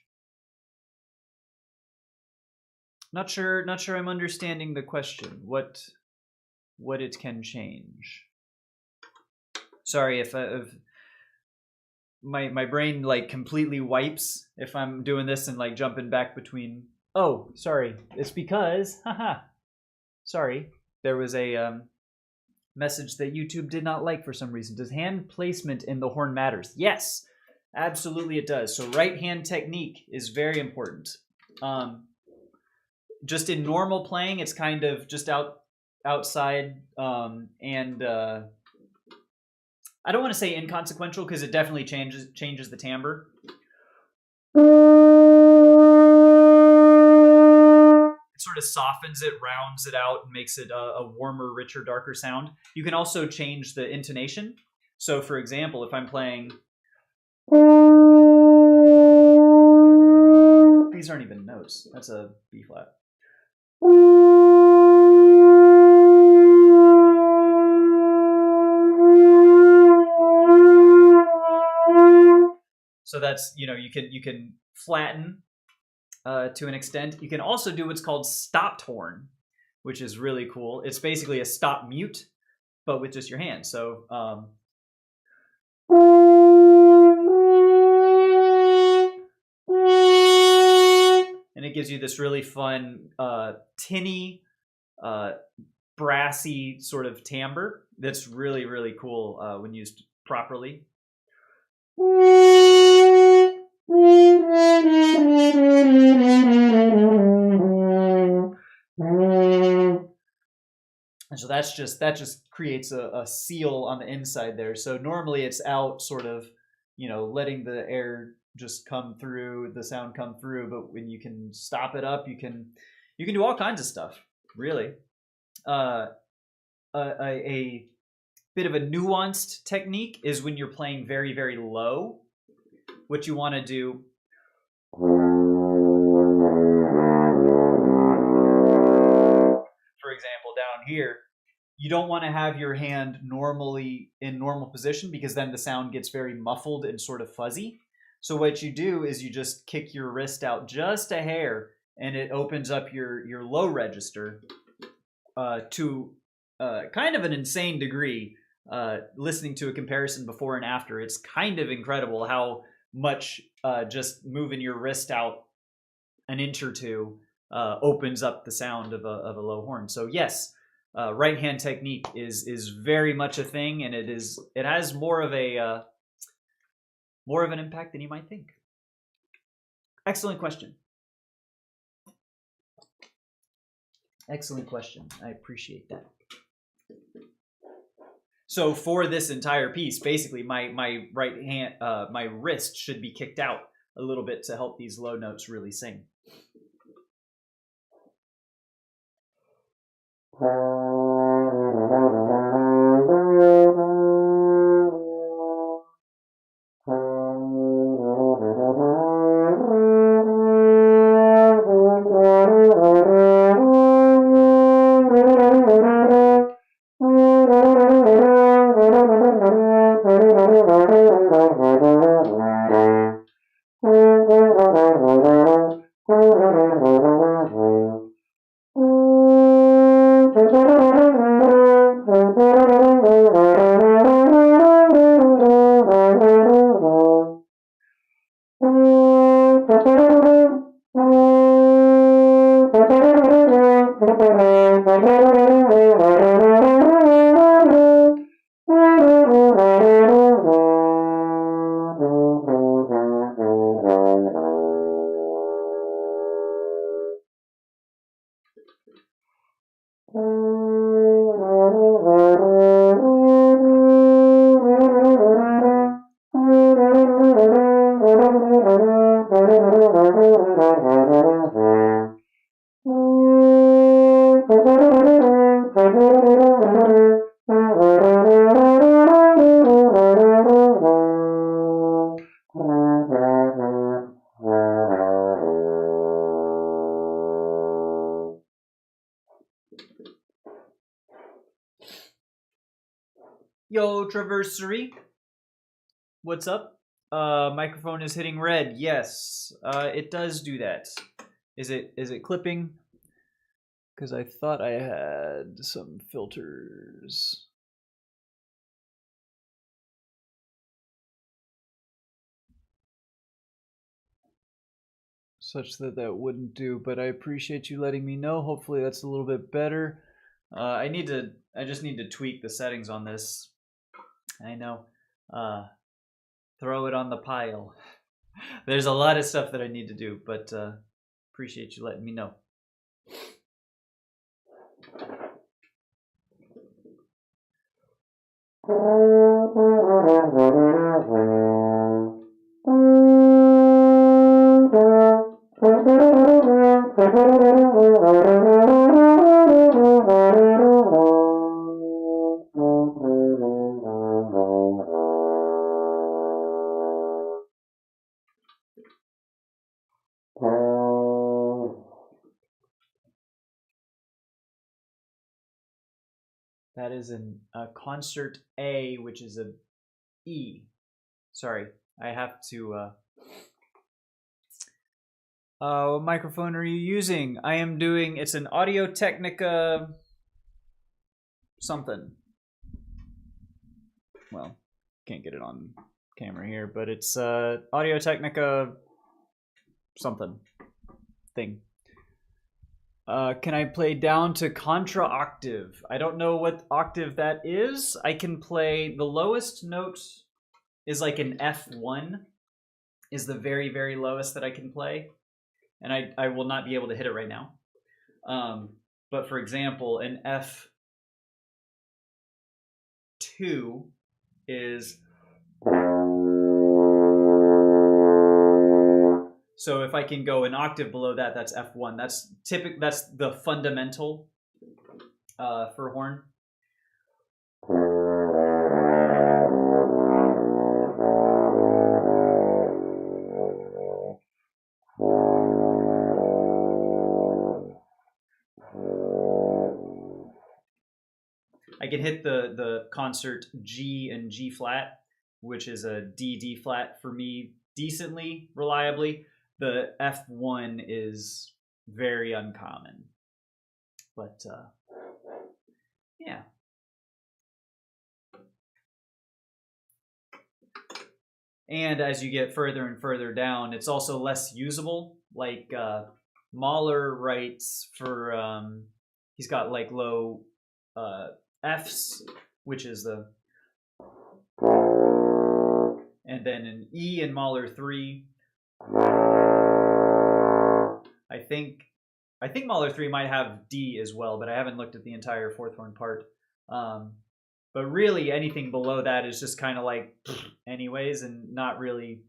Not sure I'm understanding the question. What it can change? Sorry if my brain like completely wipes if I'm doing this and like jumping back between. Oh, sorry. It's because sorry. There was a message that YouTube did not like for some reason. Does hand placement in the horn matters? Yes. Absolutely it does. So right hand technique is very important. Just in normal playing, it's kind of just outside, and I don't want to say inconsequential because it definitely changes the timbre. It sort of softens it, rounds it out, and makes it a warmer, richer, darker sound. You can also change the intonation. So, for example, if I'm playing, these aren't even notes. That's a B flat. So that's, you can flatten to an extent. You can also do what's called stopped horn, which is really cool. It's basically a stop mute, but with just your hand. So and it gives you this really fun, tinny, brassy sort of timbre that's really, really cool when used properly. And so that just creates a seal on the inside there. So normally it's out sort of, letting the air just come through, the sound come through, but when you can stop it up, you can do all kinds of stuff, really. A bit of a nuanced technique is when you're playing very, very low. What you want to do, for example, down here, you don't want to have your hand normally in normal position because then the sound gets very muffled and sort of fuzzy. So what you do is you just kick your wrist out just a hair, and it opens up your low register to kind of an insane degree. Listening to a comparison before and after, it's kind of incredible how much just moving your wrist out an inch or two opens up the sound of a low horn. So yes, right hand technique is very much a thing, and it has more of an impact than you might think. Excellent question. Excellent question. I appreciate that. So for this entire piece, basically my right hand, my wrist should be kicked out a little bit to help these low notes really sing. Yo, Traversery. What's up? Microphone is hitting red. Yes, it does do that. Is it clipping? Because I thought I had some filters. Such that wouldn't do, but I appreciate you letting me know. Hopefully that's a little bit better. I just need to tweak the settings on this. I know. throw it on the pile. There's a lot of stuff that I need to do, but appreciate you letting me know. That is a concert A, which is a E. Sorry, I have to. What microphone are you using? I am doing. It's an Audio Technica something. Well, can't get it on camera here, but it's Audio Technica something thing. Can I play down to contra octave? I don't know what octave that is. I can play, the lowest note is like an F1, is the very, very lowest that I can play. And I will not be able to hit it right now. But for example, an F2 is... So if I can go an octave below that, that's F1. That's the fundamental for horn. I can hit the concert G and G flat, which is a D flat for me decently, reliably. The F1 is very uncommon. But yeah. And as you get further and further down, it's also less usable. Like Mahler writes for, he's got like low Fs, which is the, and then an E in Mahler 3. I think Mahler 3 might have D as well, but I haven't looked at the entire fourth horn part. But really anything below that is just kind of like anyways and not really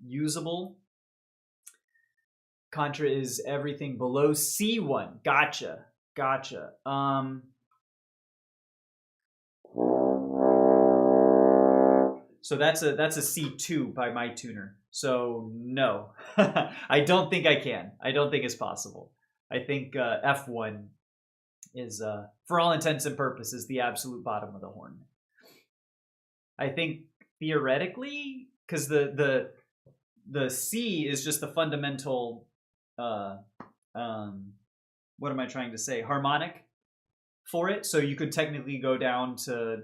usable. Contra is everything below C1. Gotcha. So that's a C2 by my tuner. So no, I don't think I can. I don't think it's possible. I think F1 is, for all intents and purposes, the absolute bottom of the horn. I think theoretically, because the C is just the fundamental, what am I trying to say? Harmonic for it. So you could technically go down to,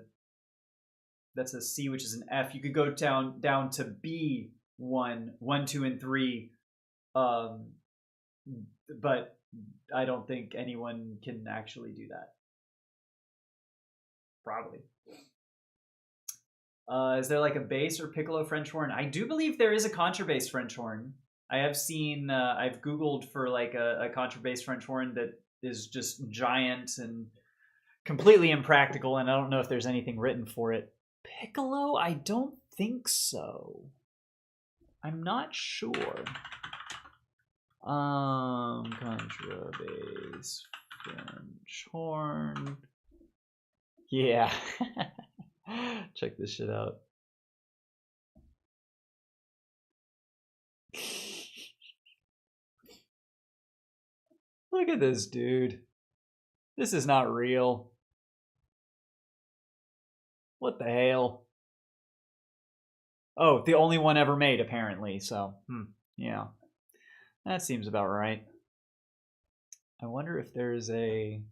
that's a C, which is an F. You could go down to B1, 1, 2, and 3. But I don't think anyone can actually do that. Probably. Is there like a bass or piccolo French horn? I do believe there is a contrabass French horn. I have seen, I've Googled for like a contrabass French horn that is just giant and completely impractical, and I don't know if there's anything written for it. Piccolo? I don't think so. I'm not sure. Contrabass French horn. Yeah. Check this shit out. Look at this dude. This is not real. What the hell? Oh, the only one ever made, apparently. So, yeah. That seems about right. I wonder if there's a...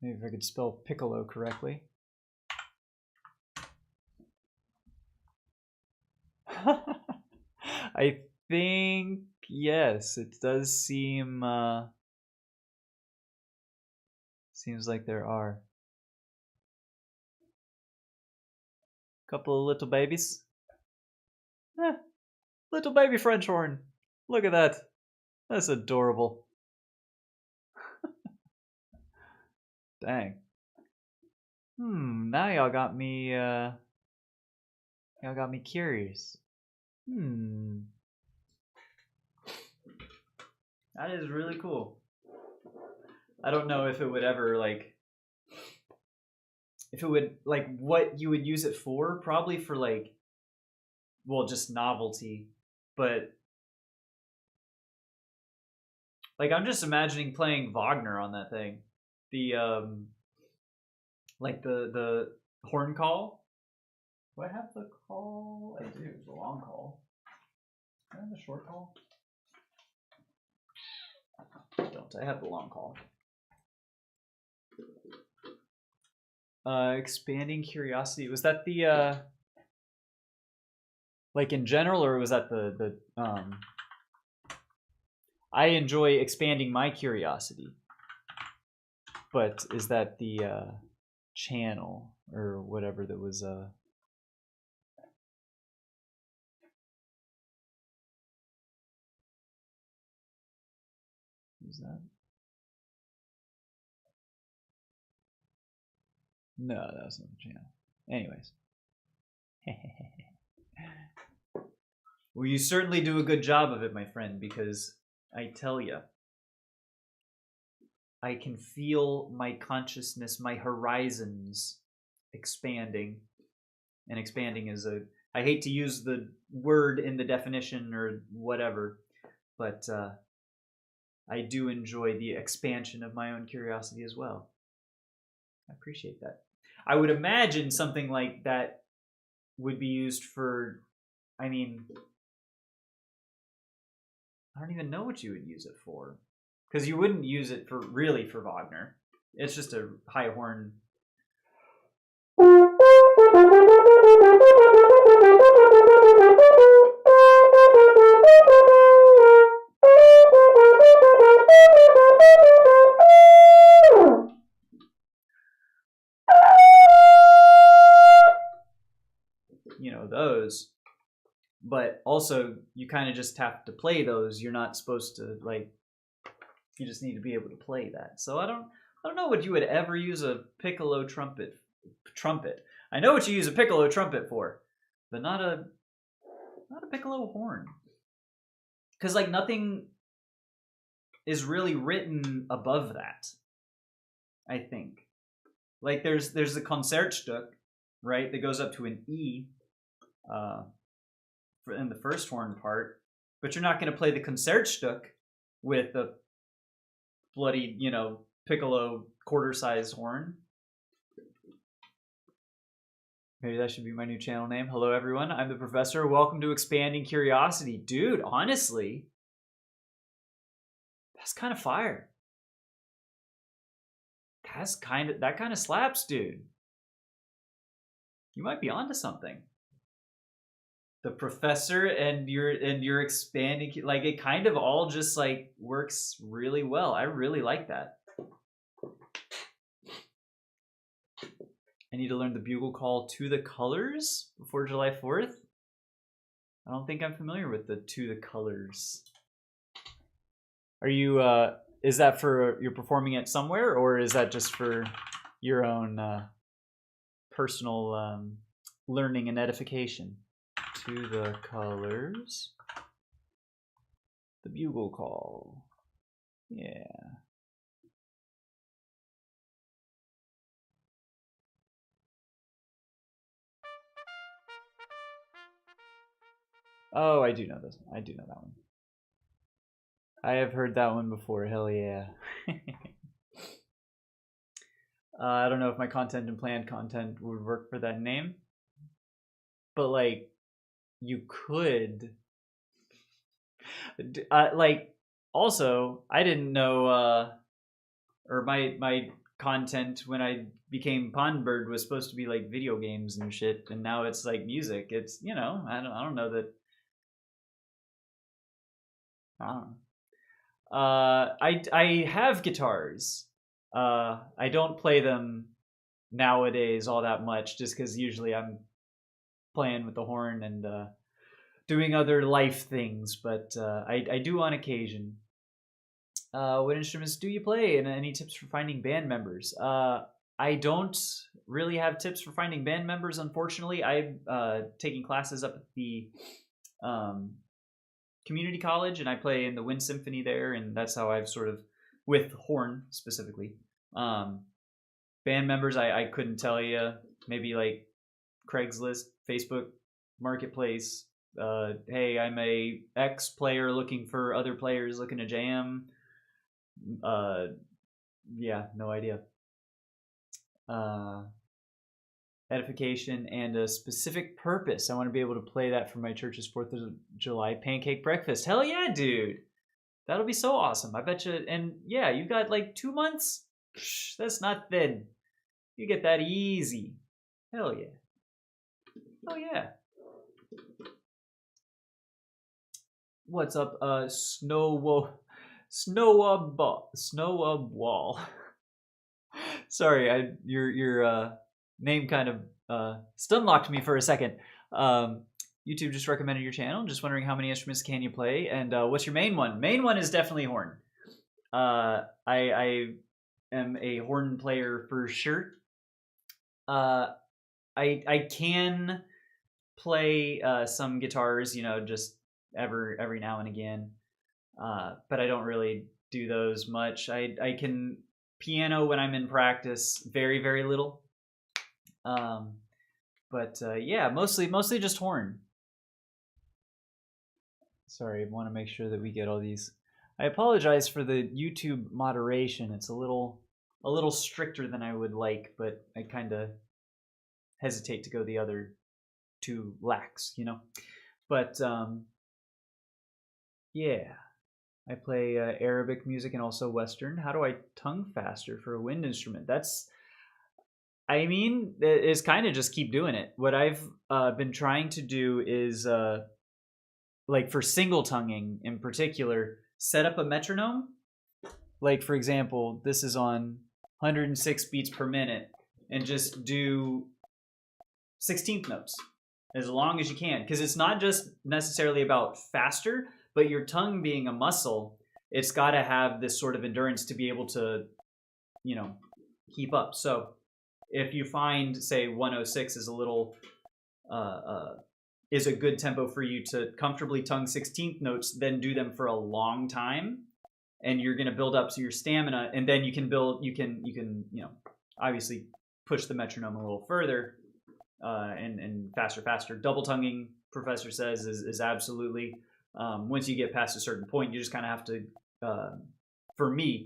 Maybe if I could spell piccolo correctly. I think, yes, it does seem... Seems like there are. Couple of little babies. Little baby French horn. Look at that. That's adorable. Dang. Now y'all got me curious. That is really cool. I don't know if it would ever what you would use it for. Probably for just novelty. But I'm just imagining playing Wagner on that thing. The the horn call. Do I have the call? I do. The long call. Do I have the short call? I don't. I have the long call. Expanding curiosity. Was that the in general, or was that the I enjoy expanding my curiosity, but is that the channel or whatever that was is that? No, that was not the channel. Anyways. Well, you certainly do a good job of it, my friend, because I tell you, I can feel my consciousness, my horizons expanding. And expanding is I hate to use the word in the definition or whatever, but I do enjoy the expansion of my own curiosity as well. I appreciate that. I would imagine something like that would be used for, I don't even know what you would use it for. Because you wouldn't use it for Wagner. It's just a high horn. Those. But also, you kind of just have to play those. You're not supposed to, you just need to be able to play that. So I don't know what you would ever use a piccolo trumpet. I know what you use a piccolo trumpet for, but not a piccolo horn. Because nothing is really written above that. I think. There's the Concertstück, right? That goes up to an E. In the first horn part, but you're not going to play the Concertstück with a bloody, piccolo quarter-size horn. Maybe that should be my new channel name. Hello, everyone. I'm the Professor. Welcome to Expanding Curiosity. Dude, honestly, that's kind of fire. That kind of slaps, dude. You might be onto something. The Professor and your expanding, it kind of all just works really well. I really like that. I need to learn the bugle call To the Colors before July 4th. I don't think I'm familiar with the To the Colors. Are you is that for you're performing it somewhere, or is that just for your own personal learning and edification? To the Colors. The bugle call. Yeah. Oh, I do know this one. I do know that one. I have heard that one before. Hell yeah. I don't know if my content and planned content would work for that name. But you could also, I didn't know or my content when I became Pondbird was supposed to be video games and shit, and now it's music. It's I don't know that. I don't know. I have guitars. I don't play them nowadays all that much, just because usually I'm playing with the horn and doing other life things, but I do on occasion. What instruments do you play, and any tips for finding band members? I don't really have tips for finding band members, unfortunately. I'm taking classes up at the community college, and I play in the wind symphony there, and that's how I've sort of, with horn specifically. Band members, I couldn't tell you. Maybe like Craigslist, Facebook Marketplace. Hey, I'm a X player looking for other players looking to jam. Yeah, no idea. Edification and a specific purpose. I want to be able to play that for my church's 4th of July pancake breakfast. Hell yeah, dude. That'll be so awesome. I bet you. And yeah, you got like 2 months? Psh, that's not thin. You get that easy. Hell yeah. Oh yeah. What's up, Snow Wall? Sorry, your name kind of stun locked me for a second. YouTube just recommended your channel. Just wondering how many instruments can you play, and what's your main one? Main one is definitely horn. I am a horn player for sure. I can play some guitars, you know, just every now and again, but I don't really do those much. I can piano when I'm in practice, very little. But yeah, mostly just horn. Sorry, I want to make sure that we get all these. I apologize for the YouTube moderation. It's a little stricter than I would like, but I kind of hesitate to go the other too lax, you know. But yeah, I play Arabic music and also Western. How do I tongue faster for a wind instrument? I mean, it's kind of just keep doing it. What I've been trying to do is, like for single tonguing in particular, set up a metronome. Like, for example, this is on 106 beats per minute, and just do 16th notes as long as you can. Because it's not just necessarily about faster, but your tongue being a muscle, it's got to have this sort of endurance to be able to, you know, keep up. So if you find, say, 106 is a little, is a good tempo for you to comfortably tongue 16th notes, then do them for a long time, and you're going to build up to your stamina, and then you can, you know, obviously push the metronome a little further, and faster. Double tonguing, professor says, is absolutely, once you get past a certain point, you just kind of have to, for me,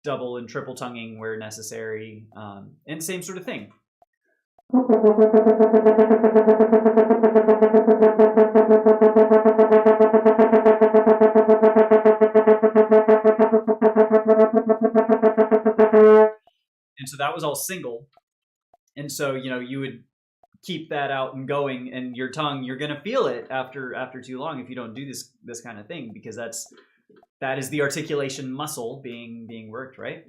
double and triple tonguing where necessary, and same sort of thing. And so that was all single. And so, you know, you would keep that out and going, and your tongue, you're going to feel it after too long if you don't do this kind of thing, because that is the articulation muscle being worked, right?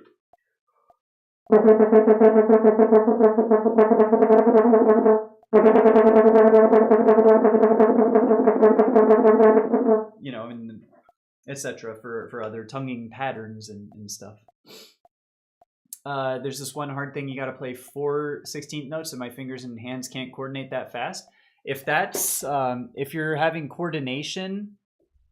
You know, and etc. for other tonguing patterns and stuff. There's this one hard thing: you got to play 4 16th notes, and my fingers and hands can't coordinate that fast. If that's if you're having coordination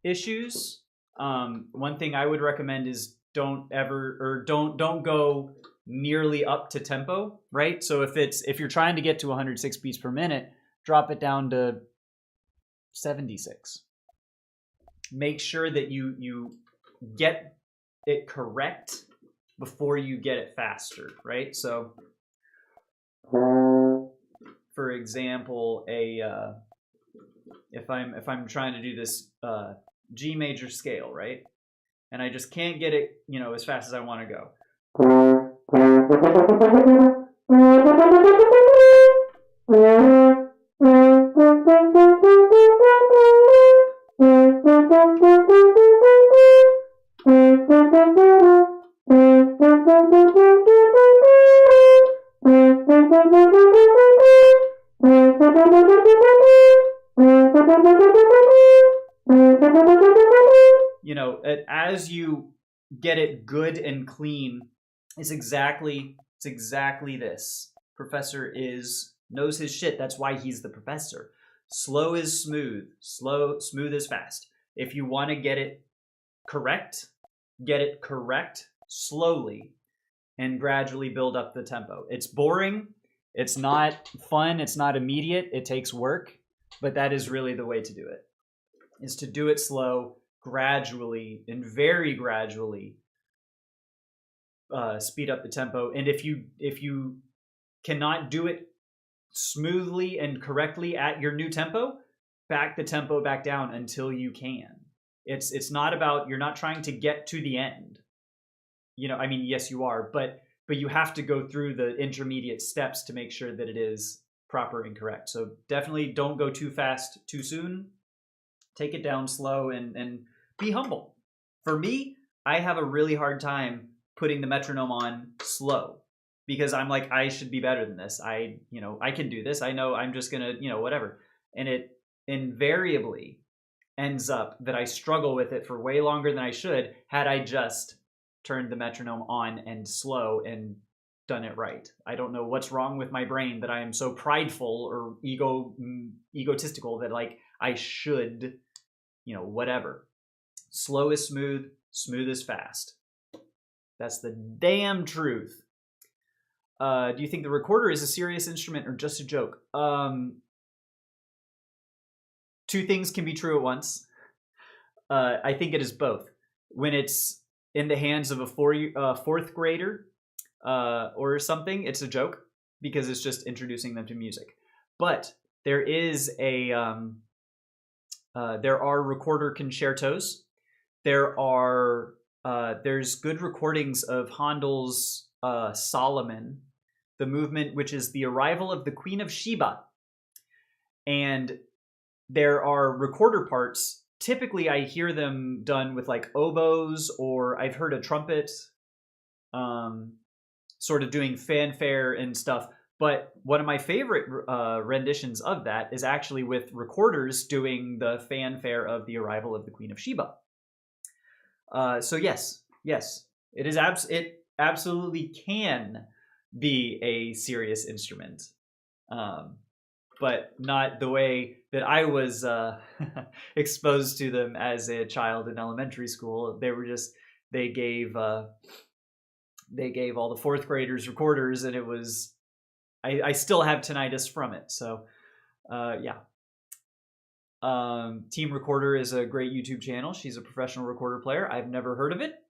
issues, one thing I would recommend is don't go nearly up to tempo, right? So if you're trying to get to 106 beats per minute, drop it down to 76. Make sure that you get it correct before you get it faster, right? So for example, if I'm trying to do this G major scale, right? And I just can't get it, you know, as fast as I want to go. You know, as you get it good and clean, it's exactly this. Professor knows his shit. That's why he's the professor. Slow is smooth. Smooth is fast. If you want to get it correct slowly and gradually build up the tempo. It's boring. It's not fun. It's not immediate. It takes work, but that is really the way to do it, is to do it slow, gradually, and very gradually speed up the tempo. And if you cannot do it smoothly and correctly at your new tempo, back the tempo back down until you can. It's not about, you're not trying to get to the end. You know, I mean, yes, you are, but you have to go through the intermediate steps to make sure that it is proper and correct. So definitely don't go too fast too soon. Take it down slow and be humble. For me, I have a really hard time putting the metronome on slow because I'm like, I should be better than this. I can do this. I know I'm just gonna, whatever. And it invariably ends up that I struggle with it for way longer than I should had I just turned the metronome on and slow and done it right. I don't know what's wrong with my brain that I am so prideful or egotistical that like I should, whatever. Slow is smooth, smooth is fast. That's the damn truth. Do you think the recorder is a serious instrument or just a joke? Two things can be true at once. I think it is both. When it's in the hands of a fourth grader or something, it's a joke because it's just introducing them to music. But there is there are recorder concertos. There's good recordings of Handel's Solomon, the movement which is the arrival of the Queen of Sheba, and there are recorder parts. Typically, I hear them done with like oboes, or I've heard a trumpet sort of doing fanfare and stuff. But one of my favorite renditions of that is actually with recorders doing the fanfare of the arrival of the Queen of Sheba. So yes, it absolutely can be a serious instrument. But not the way that I was exposed to them as a child in elementary school. They gave all the fourth graders recorders, and it was, I still have tinnitus from it. So yeah. Team Recorder is a great YouTube channel. She's a professional recorder player. I've never heard of it.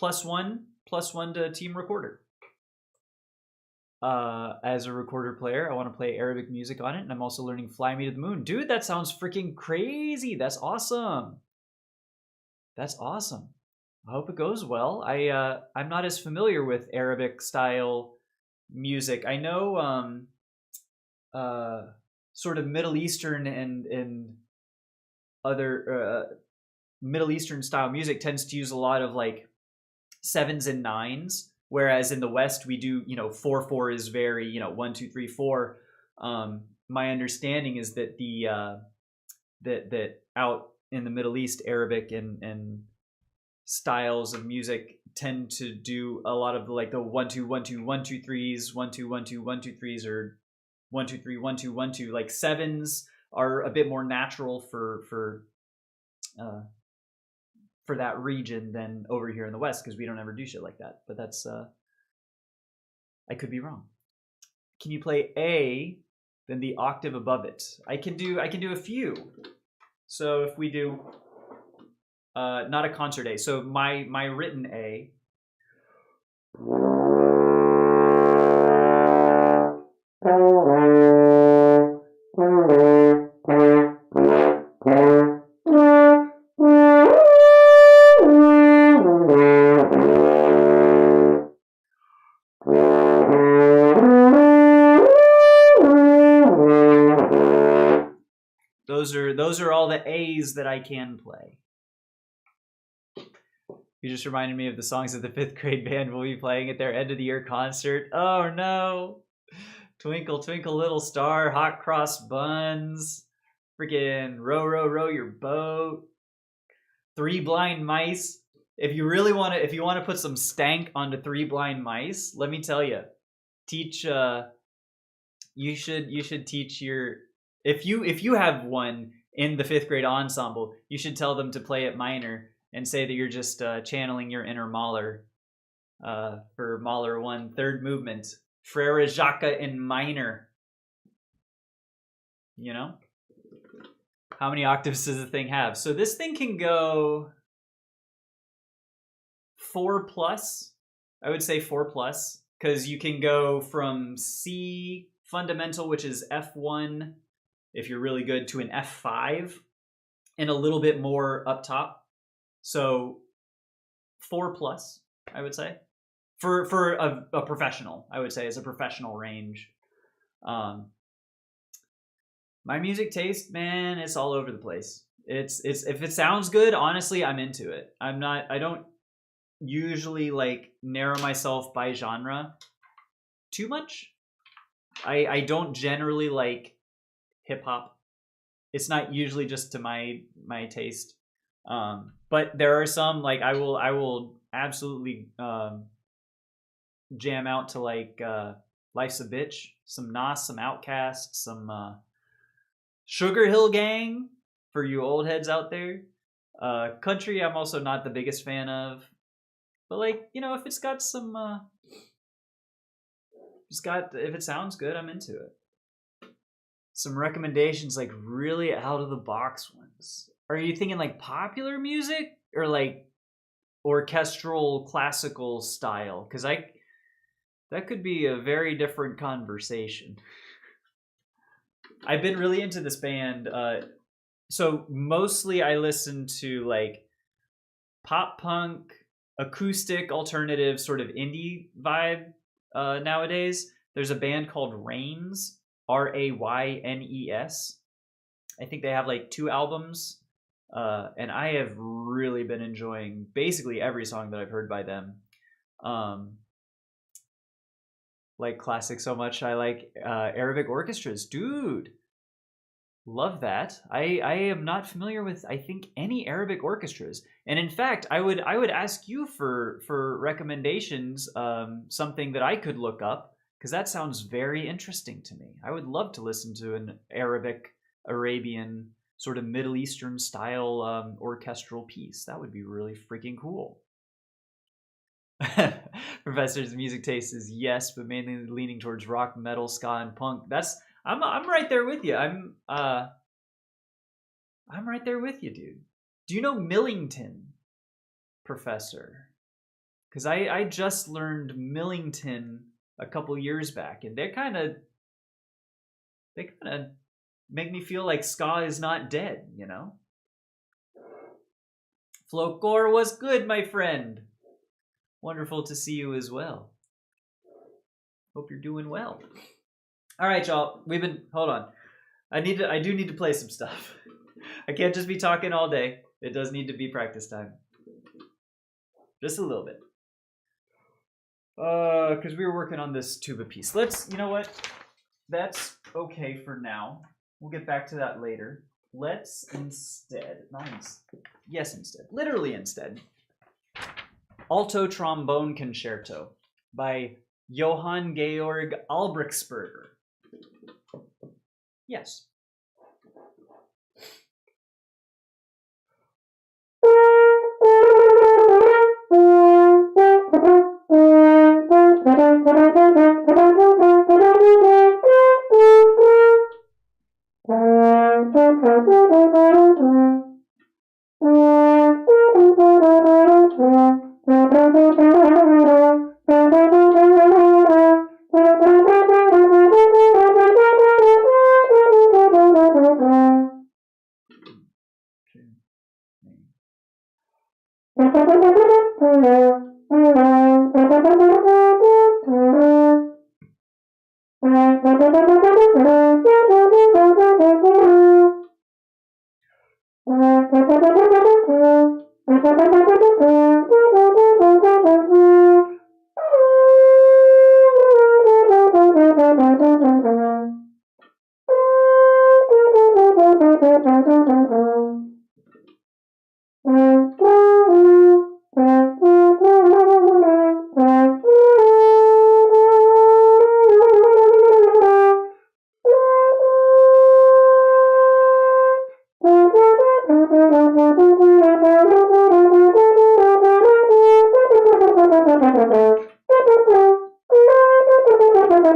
+1 to Team Recorder. As a recorder player, I want to play Arabic music on it, and I'm also learning Fly Me to the Moon. Dude, that sounds freaking crazy. That's awesome. That's awesome. I hope it goes well. I'm not as familiar with Arabic style music. I know sort of Middle Eastern and other Middle Eastern style music tends to use a lot of like 7s and 9s. Whereas in the West, we do, 4/4 is very, 1, 2, 3, 4. My understanding is that that out in the Middle East, Arabic and styles of music tend to do a lot of like the 1 2 1 2 1 2 3s, 1 2 1 2 1 2 3s, or 1 2 3 1 2 1 2. Like 7s are a bit more natural for that region than over here in the West, because we don't ever do shit like that. But that's I could be wrong. Can you play A, then the octave above it? I can do a few. So if we do not a concert A, so my written A. Those are all the A's that I can play. You just reminded me of the songs that the 5th grade band will be playing at their end of the year concert. Oh no! Twinkle, Twinkle, Little Star, Hot Cross Buns. Freaking row, row, row your boat. Three Blind Mice. If you really want to, if you want to put some stank onto Three Blind Mice, let me tell you, teach. You should teach your if you have one in the 5th grade ensemble, you should tell them to play it minor and say that you're just channeling your inner Mahler for Mahler 1 3rd movement, Frere Jacques in minor. You know, how many octaves does the thing have? So this thing can go 4+. I would say 4+, because you can go from C fundamental, which is F1 if you're really good, to an F5 and a little bit more up top. So 4+, I would say. For a professional, I would say, is a professional range. My music taste, man, it's all over the place. It's if it sounds good, honestly, I'm into it. I don't usually like narrow myself by genre too much. I don't generally like hip hop. It's not usually just to my taste. But there are some, like, I will absolutely jam out to like Life's a Bitch, some Nas, some Outkast, some Sugar Hill Gang for you old heads out there. Country I'm also not the biggest fan of. But like, you know, if it's got some if it sounds good, I'm into it. Some recommendations, like really out of the box ones. Are you thinking like popular music or like orchestral classical style? Because that could be a very different conversation. I've been really into this band. So mostly I listen to like pop punk, acoustic, alternative, sort of indie vibe nowadays. There's a band called Rains, Raynes. I think they have like 2 albums. And I have really been enjoying basically every song that I've heard by them. Like classic so much. I like Arabic orchestras. Dude, love that. I am not familiar with, I think, any Arabic orchestras. And in fact, I would ask you for recommendations, something that I could look up, because that sounds very interesting to me. I would love to listen to an Arabian, sort of Middle Eastern style orchestral piece. That would be really freaking cool. Professor's music taste is yes, but mainly leaning towards rock, metal, ska, and punk. I'm right there with you. I'm right there with you, dude. Do you know Millington, Professor? Because I just learned Millington a couple years back, and they kind of make me feel like ska is not dead, you know? Flokor was good, my friend. Wonderful to see you as well. Hope you're doing well. All right, y'all. Hold on. I do need to play some stuff. I can't just be talking all day. It does need to be practice time. Just a little bit. Because we were working on this tuba piece. You know what? That's okay for now. We'll get back to that later. Let's instead, literally instead, Alto Trombone Concerto by Johann Georg Albrechtsberger. Yes. It's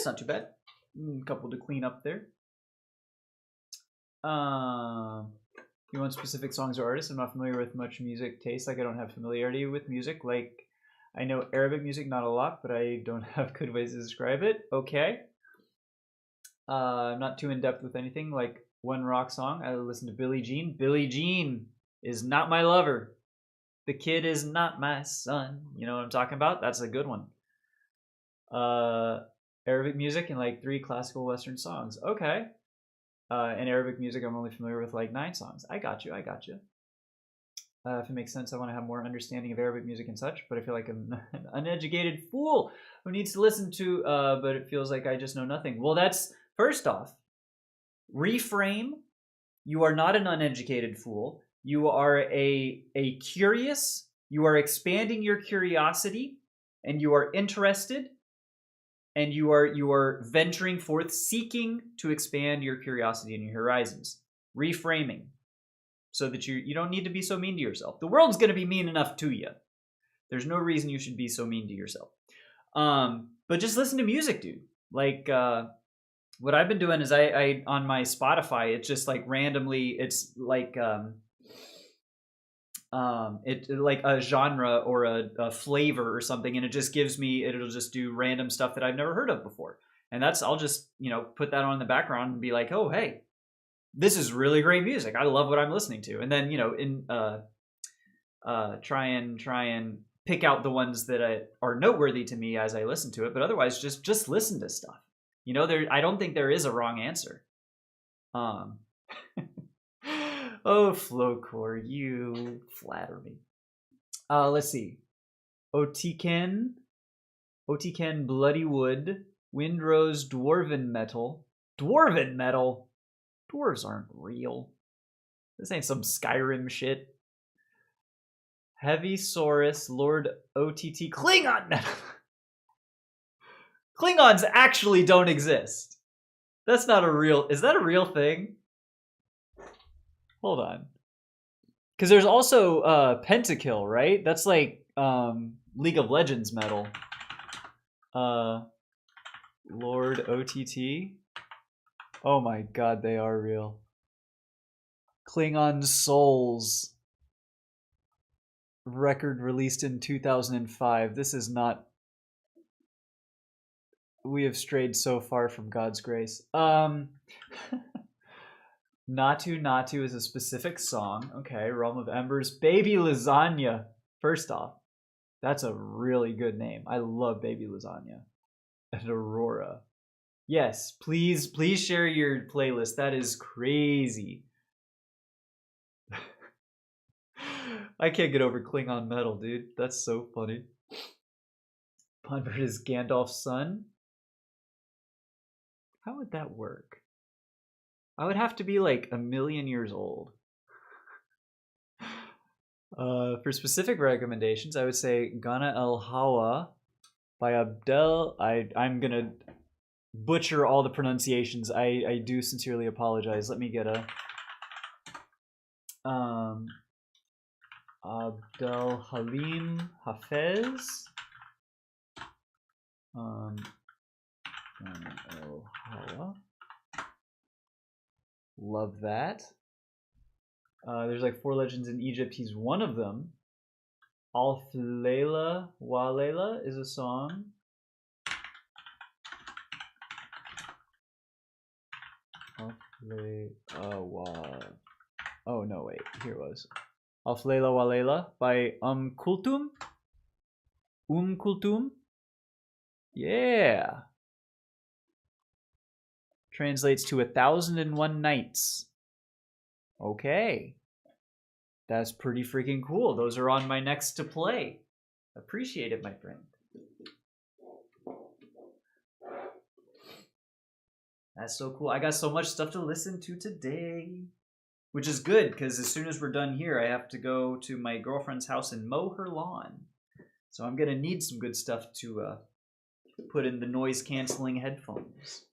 not too bad. A couple to clean up there. You want specific songs or artists? I'm not familiar with much music taste. Like, I don't have familiarity with music. Like, I know Arabic music, not a lot, but I don't have good ways to describe it. Okay. I'm not too in depth with anything. Like, one rock song, I listen to Billie Jean. Billie Jean is not my lover. The kid is not my son. You know what I'm talking about? That's a good one. Arabic music and like 3 classical Western songs. Okay. And Arabic music, I'm only familiar with like 9 songs. I got you. If it makes sense, I want to have more understanding of Arabic music and such, but I feel like I'm an uneducated fool who needs to listen to, but it feels like I just know nothing. Well, that's, first off, reframe. You are not an uneducated fool. You are a curious. You are expanding your curiosity, and you are interested, and you are venturing forth, seeking to expand your curiosity and your horizons. Reframing, so that you don't need to be so mean to yourself. The world's going to be mean enough to you. There's no reason you should be so mean to yourself. But just listen to music, dude. Like, what I've been doing is I on my Spotify, it's just like randomly, it's like it like a genre or a flavor or something, and it just gives me, it'll just do random stuff that I've never heard of before. And that's, I'll just, put that on in the background and be like, oh, hey, this is really great music. I love what I'm listening to. And then, try and pick out the ones that are noteworthy to me as I listen to it. But otherwise, just listen to stuff. I don't think there is a wrong answer. Oh, Flowcore, you flatter me. Let's see. Otiken, Bloody Wood, Windrose, Dwarven Metal. Dwarven Metal? Dwarves aren't real. This ain't some Skyrim shit. Heavy Saurus, Lord OTT, Klingon Metal. Klingons actually don't exist. That's not a real... Is that a real thing? Hold on. Because there's also Pentakill, right? That's like League of Legends metal. Lord OTT. Oh my god, they are real. Klingon Souls. Record released in 2005. This is not... We have strayed so far from God's grace. Natu Natu is a specific song. Okay, Realm of Embers. Baby Lasagna. First off, that's a really good name. I love Baby Lasagna. And Aurora. Yes, please share your playlist. That is crazy. I can't get over Klingon metal, dude. That's so funny. Punbird is Gandalf's son. How would that work? I would have to be like 1,000,000 years old. For specific recommendations, I would say Ghana El Hawa by Abdel. I'm gonna butcher all the pronunciations. I do sincerely apologize. Let me get a Abdel Halim Hafez. Ghana El Hawa. Love that. There's like 4 legends in Egypt. He's one of them. Alf Leila Walela is a song. Oh no, wait. Here it was. Alf Leila Walela by Kulthum. Kulthum. Yeah. Translates to 1,001 nights. Okay. That's pretty freaking cool. Those are on my next to play. Appreciate it, my friend. That's so cool. I got so much stuff to listen to today. Which is good, because as soon as we're done here, I have to go to my girlfriend's house and mow her lawn. So I'm going to need some good stuff to put in the noise canceling headphones.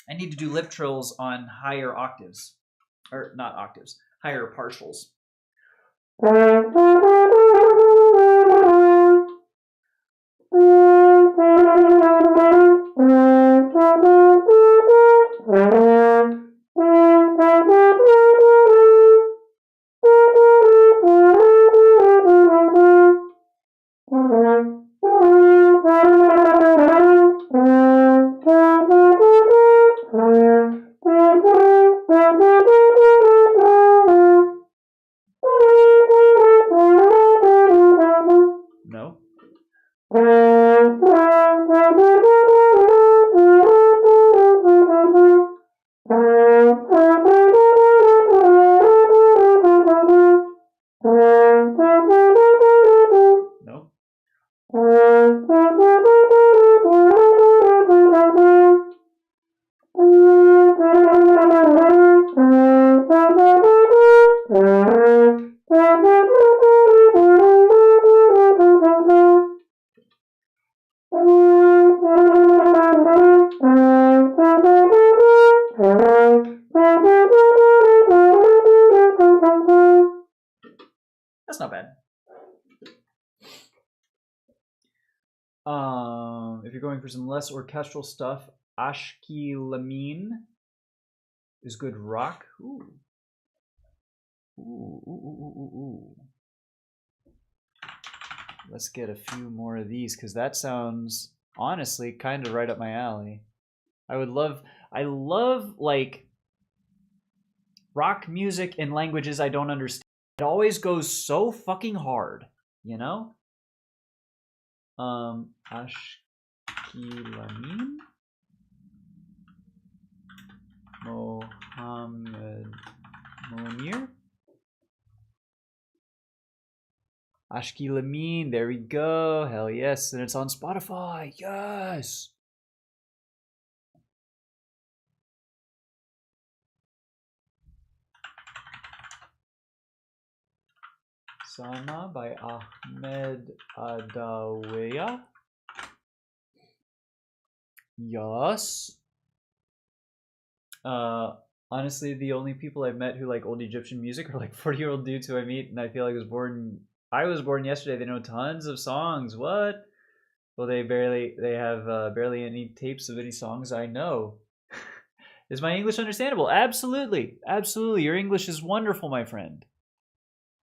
I need to do lip trills on higher octaves. Or not octaves, higher partials. No. No. That's not bad. If you're going for some less orchestral stuff, Ashki Lamine is good rock. Ooh. Ooh. Let's get a few more of these because that sounds honestly kind of right up my alley. I love like rock music in languages I don't understand. It always goes so fucking hard, you know? Ashkilamin? Mohammed Monir? Ashkilamin, there we go. Hell yes, and it's on Spotify. Yes. Sana by Ahmed Adaweya. Yes. Honestly, the only people I've met who like old Egyptian music are like 40-year-old dudes who I meet, and I feel like I was born yesterday. They know tons of songs. What? Well, they have barely any tapes of any songs I know. Is my English understandable? Absolutely. Absolutely. Your English is wonderful, my friend.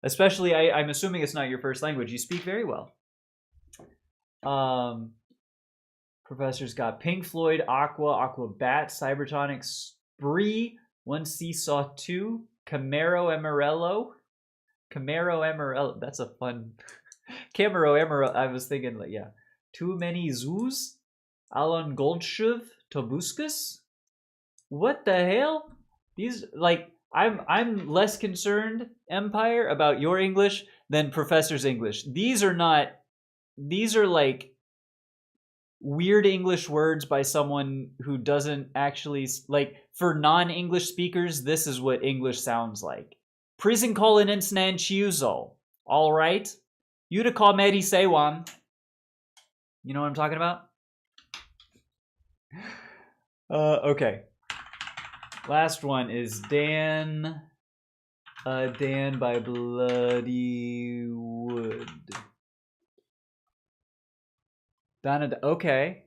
Especially, I'm assuming it's not your first language. You speak very well. Professor's got Pink Floyd, Aqua Bat, Cybertonic, Spree, One Seesaw 2, Camaro Emerello. That's a fun... Camaro Emerello, I was thinking, like, yeah. Too Many Zoos, Alon Goldshuv, Tobuscus. What the hell? These, like... I'm less concerned, Empire, about your English than Professor's English. These are like weird English words by someone who doesn't actually, like, for non-English speakers, this is what English sounds like. Prison colon insnan chiuso. All right? Utica meri sewan. You know what I'm talking about? Okay. Last one is Dan. Dan by Bloody Wood. Danadan. Okay.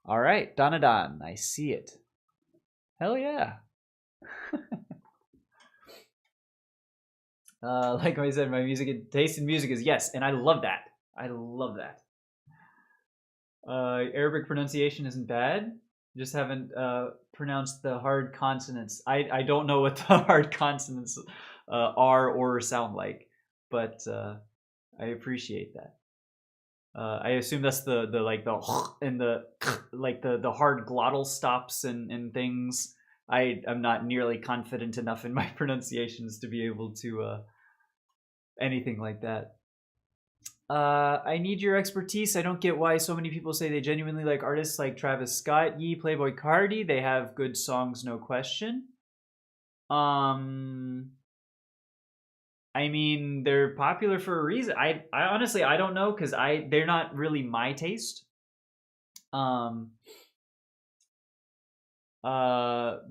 All right. Danadan. I see it. Hell yeah. Like I said, my taste in music is yes, and I love that. I love that. Arabic pronunciation isn't bad. Just haven't pronounced the hard consonants. I don't know what the hard consonants are or sound like, but I appreciate that. I assume that's the like the and the like the hard glottal stops and things. I'm not nearly confident enough in my pronunciations to be able to anything like that. I need your expertise. I don't get why so many people say they genuinely like artists like Travis Scott, Yee, Playboy Cardi. They have good songs, no question. I mean, they're popular for a reason. I honestly I don't know because they're not really my taste. But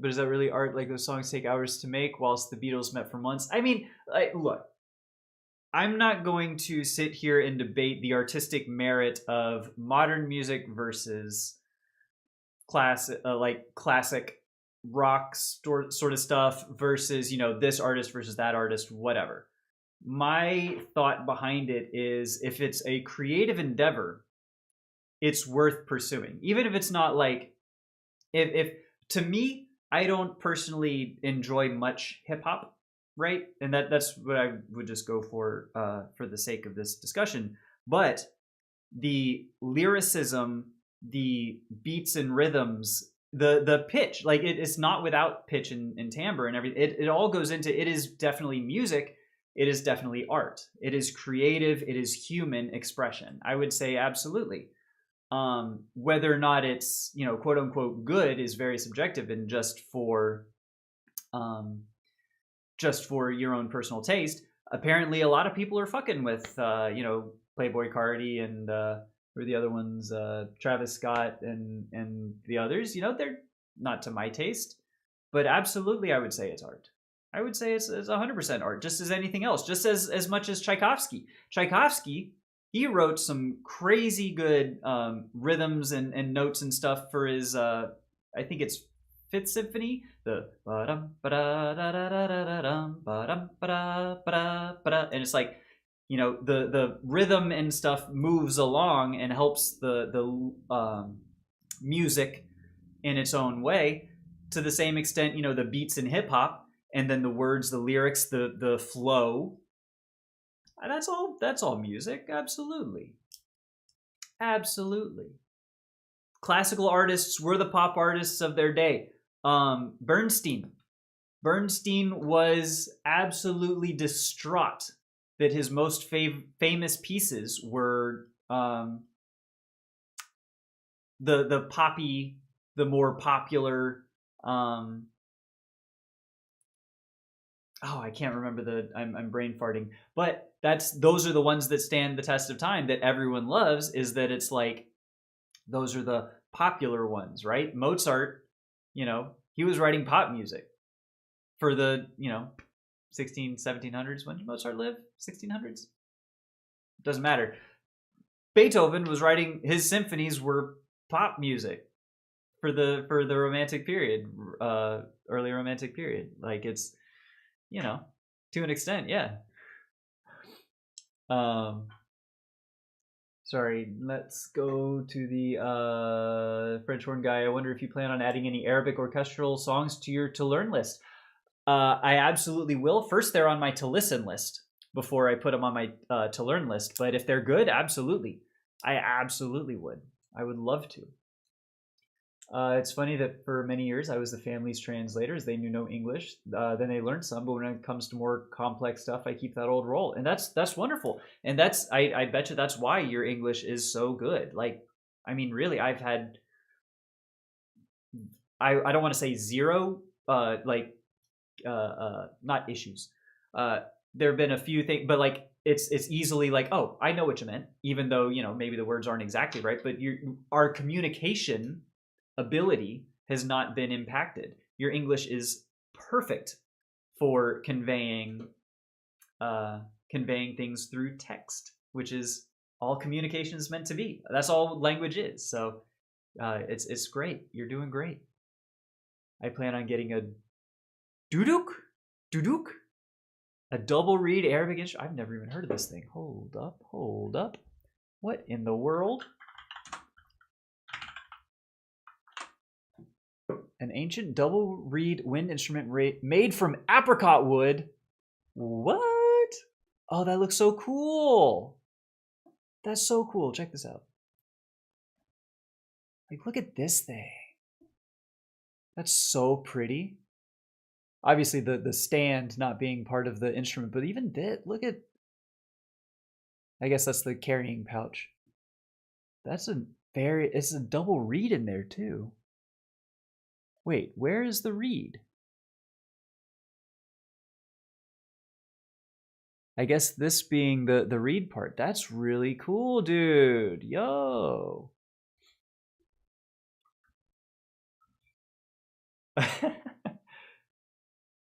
is that really art? Like those songs take hours to make, whilst the Beatles met for months. I mean, look, I'm not going to sit here and debate the artistic merit of modern music versus classic rock sort of stuff versus this artist versus that artist, whatever. My thought behind it is if it's a creative endeavor, it's worth pursuing, even if it's not like if to me, I don't personally enjoy much hip hop, right? And that's what I would just go for the sake of this discussion. But the lyricism, the beats and rhythms, the pitch, like it's not without pitch and timbre and everything. It all goes into it. Is definitely music. It is definitely art. It is creative. It is human expression. I would say absolutely. Whether or not it's quote unquote good is very subjective and just for your own personal taste. Apparently, a lot of people are fucking with Playboy Cardi and or the other ones, Travis Scott and the others. They're not to my taste, but absolutely, I would say it's art. I would say it's 100% art, just as anything else, just as much as Tchaikovsky. Tchaikovsky, he wrote some crazy good rhythms and notes and stuff for his, I think it's Fifth Symphony, the and it's like, the rhythm and stuff moves along and helps the music in its own way to the same extent, the beats in hip hop and then the words, the lyrics, the flow. That's all music. Absolutely. Classical artists were the pop artists of their day. Bernstein was absolutely distraught that his most famous pieces were the poppy, the more popular. I can't remember I'm brain farting, but those are the ones that stand the test of time that everyone loves. Is that it's like those are the popular ones, right? Mozart, he was writing pop music for the 1700s. When did Mozart live? 1600s? Doesn't matter. Beethoven was writing, his symphonies were pop music for the romantic period, early romantic period. Like it's to an extent, yeah. Sorry, let's go to the French horn guy. I wonder if you plan on adding any Arabic orchestral songs to your to learn list. I absolutely will. First, they're on my to listen list before I put them on my to learn list. But if they're good, absolutely. I absolutely would. I would love to. It's funny that for many years I was the family's translators. They knew no English. Then they learned some, but when it comes to more complex stuff, I keep that old role, and that's wonderful. And I bet you that's why your English is so good. Like, I mean, really, I've had I don't want to say zero not issues. There have been a few things, but like it's easily like, oh, I know what you meant, even though maybe the words aren't exactly right, but our communication ability has not been impacted. Your English is perfect for conveying things through text, which is all communication is meant to be. That's all language is. So it's great. You're doing great. I plan on getting a duduk, a double reed Arabic instrument. I've never even heard of this thing. Hold up. What in the world? An ancient double reed wind instrument made from apricot wood. What? Oh, that looks so cool. That's so cool. Check this out. Like, look at this thing. That's so pretty. Obviously, the stand not being part of the instrument, but even this, look at. I guess that's the carrying pouch. That's it's a double reed in there too. Wait, where is the reed? I guess this being the reed part. That's really cool, dude. Yo.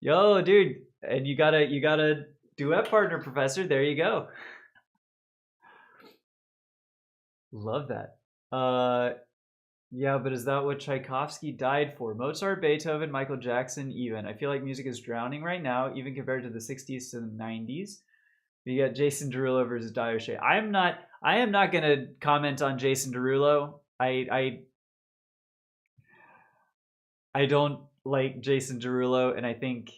Yo, dude. And you got a duet partner, Professor. There you go. Love that. Yeah, but is that what Tchaikovsky died for? Mozart, Beethoven, Michael Jackson, even. I feel like music is drowning right now, even compared to the 60s to the 90s. You got Jason Derulo versus Dio Shea. I am not gonna comment on Jason Derulo. I don't like Jason Derulo, and I think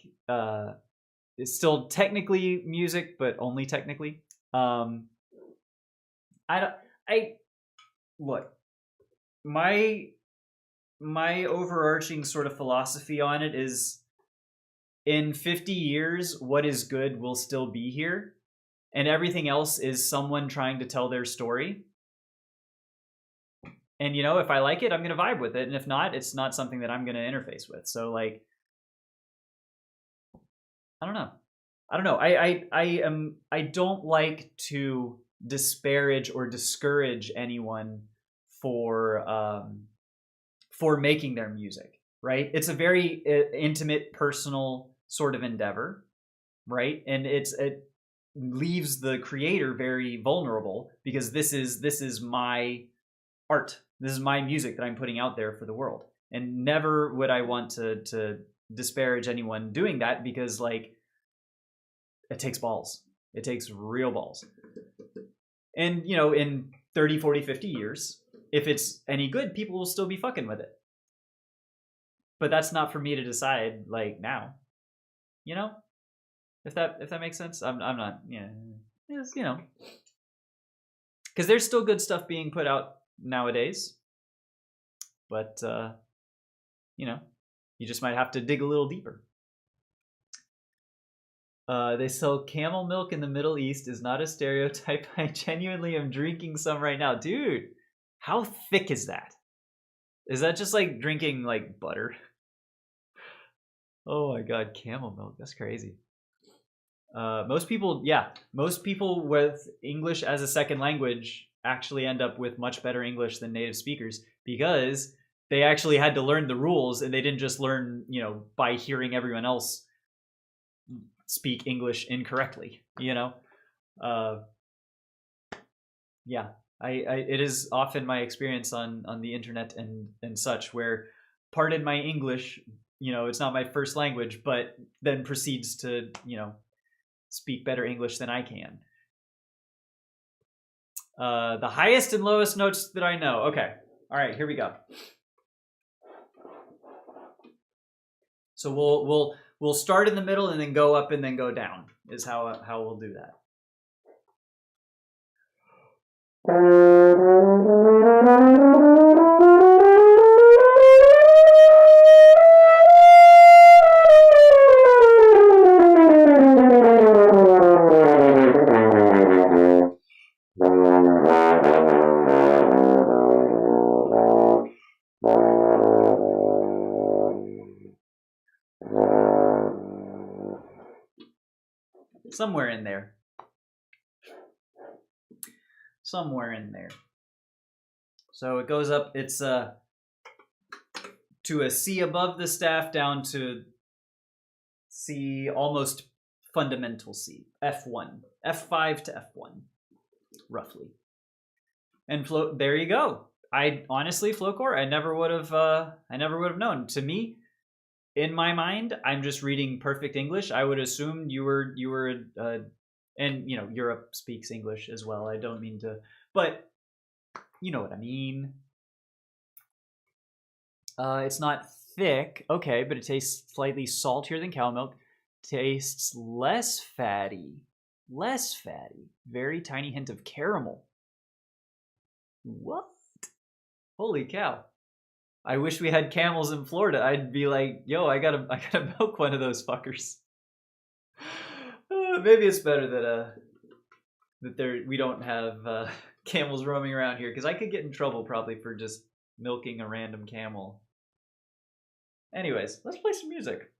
it's still technically music, but only technically. I look, my overarching sort of philosophy on it is, in 50 years, what is good will still be here, and everything else is someone trying to tell their story. And, you know, if I like it, I'm going to vibe with it. And if not, it's not something that I'm going to interface with. So, like, I don't know. I don't like to disparage or discourage anyone for making their music, right? It's a very intimate, personal sort of endeavor, right? And it leaves the creator very vulnerable, because this is my art. This is my music that I'm putting out there for the world. And never would I want to disparage anyone doing that, because, like, it takes balls. It takes real balls. And, you know, in 30, 40, 50 years, if it's any good, people will still be fucking with it. But that's not for me to decide, like, now. You know? If that makes sense. I'm not, yeah. It's, you know. Because there's still good stuff being put out nowadays. But, you know, you just might have to dig a little deeper. They sell camel milk in the Middle East is not a stereotype. I genuinely am drinking some right now. Dude, how thick is that? Is that just like drinking like butter? Oh my god, camel milk. That's crazy. Most people with English as a second language actually end up with much better English than native speakers, because they actually had to learn the rules, and they didn't just learn, you know, by hearing everyone else speak English incorrectly, you know? Yeah, it is often my experience on the internet and such, where, pardon my English, you know, it's not my first language, but then proceeds to, you know, speak better English than I can. The highest and lowest notes that I know. Okay, all right, here we go. So we'll start in the middle and then go up and then go down, is how we'll do that. Somewhere in there. Somewhere in there. So it goes up, it's to a C above the staff, down to C, almost fundamental C, F1, F5 to F1, roughly. And there you go. I honestly, Flowcore, I never would have known. To me, in my mind, I'm just reading perfect English. I would assume you were, and you know, Europe speaks English as well. I don't mean to, but you know what I mean. It's not thick. Okay, but it tastes slightly saltier than cow milk. Tastes less fatty. Less fatty. Very tiny hint of caramel. What? Holy cow. I wish we had camels in Florida. I'd be like, yo, I gotta milk one of those fuckers. Maybe it's better that we don't have camels roaming around here, because I could get in trouble probably for just milking a random camel. Anyways, let's play some music.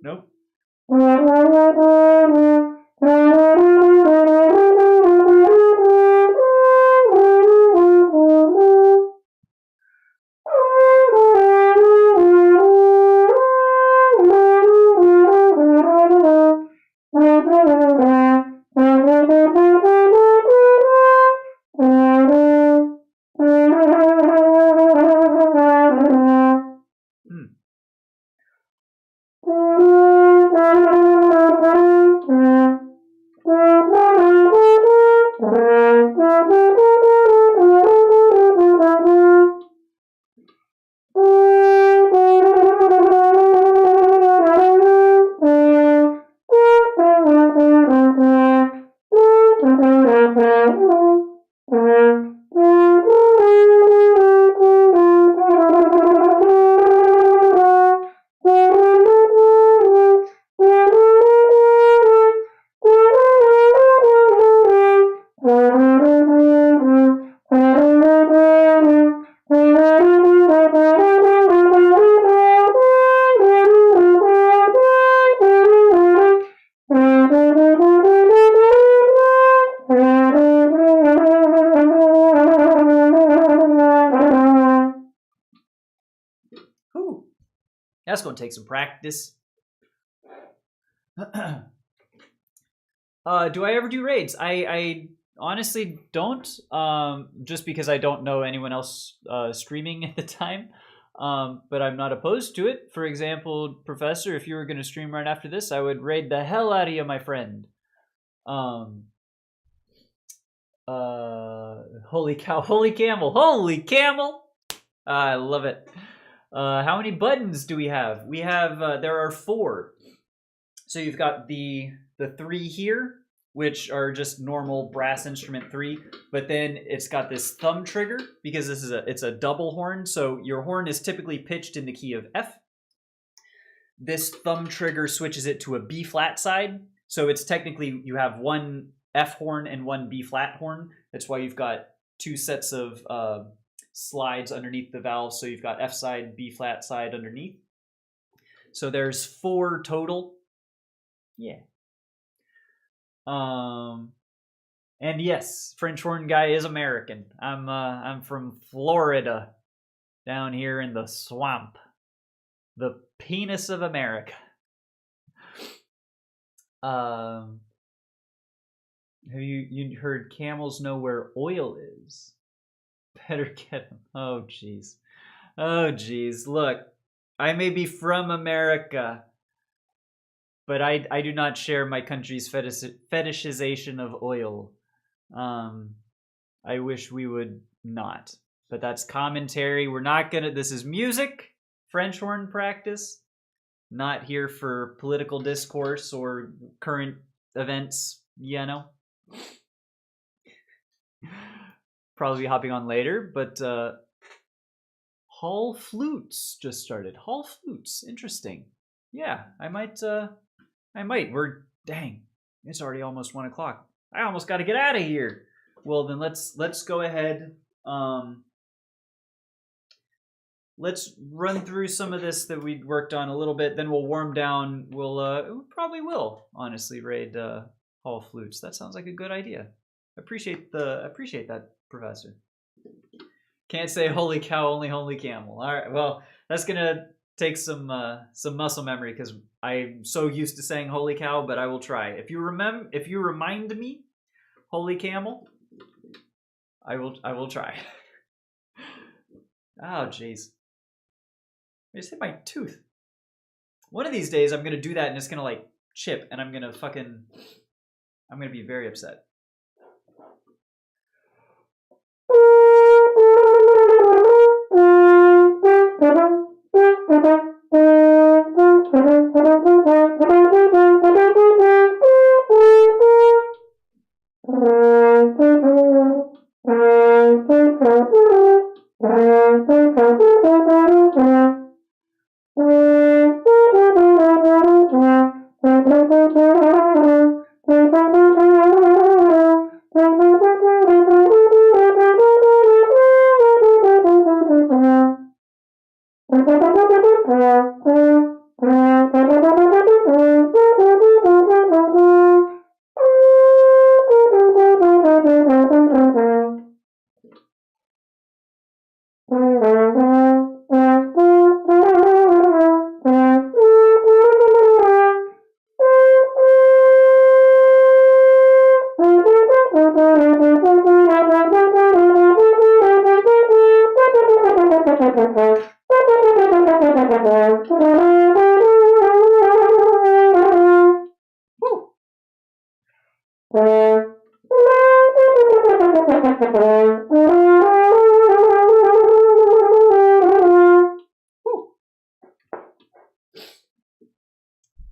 Nope. That's going to take some practice. Do I ever do raids? I honestly don't, just because I don't know anyone else streaming at the time. But I'm not opposed to it. For example, Professor, if you were going to stream right after this, I would raid the hell out of you, my friend. Holy cow, holy camel! I love it. How many buttons do we have? We have, there are 4. So you've got the 3 here, which are just normal brass instrument 3, but then it's got this thumb trigger, because it's a double horn, so your horn is typically pitched in the key of F. This thumb trigger switches it to a B flat side, so it's technically, you have one F horn and one B flat horn. That's why you've got 2 sets of slides underneath the valve, so you've got F side, B flat side underneath. So there's 4 total. Yeah. And yes, French horn guy is American. I'm from Florida, down here in the swamp, the penis of America. Have you heard camels know where oil is? Better get them. Oh jeez. Oh jeez. Look, I may be from America, but I do not share my country's fetishization of oil. I wish we would not. But that's commentary. We're not gonna, this is music, French horn practice. Not here for political discourse or current events, you know. Probably be hopping on later, but Hall Flutes just started. Hall Flutes, interesting. Yeah, I might. Dang, it's already almost 1 o'clock. I almost got to get out of here. Well, then let's go ahead. Let's run through some of this that we worked on a little bit. Then we'll warm down. We probably will honestly raid Hall Flutes. That sounds like a good idea. Appreciate that, Professor. Can't say holy cow, only holy camel. All right, well, That's gonna take some muscle memory because I'm so used to saying "holy cow," but I will try. If you remind me, "holy camel," I will try. Oh jeez, I just hit my tooth. One of these days, I'm gonna do that and it's gonna like chip, and I'm gonna be very upset.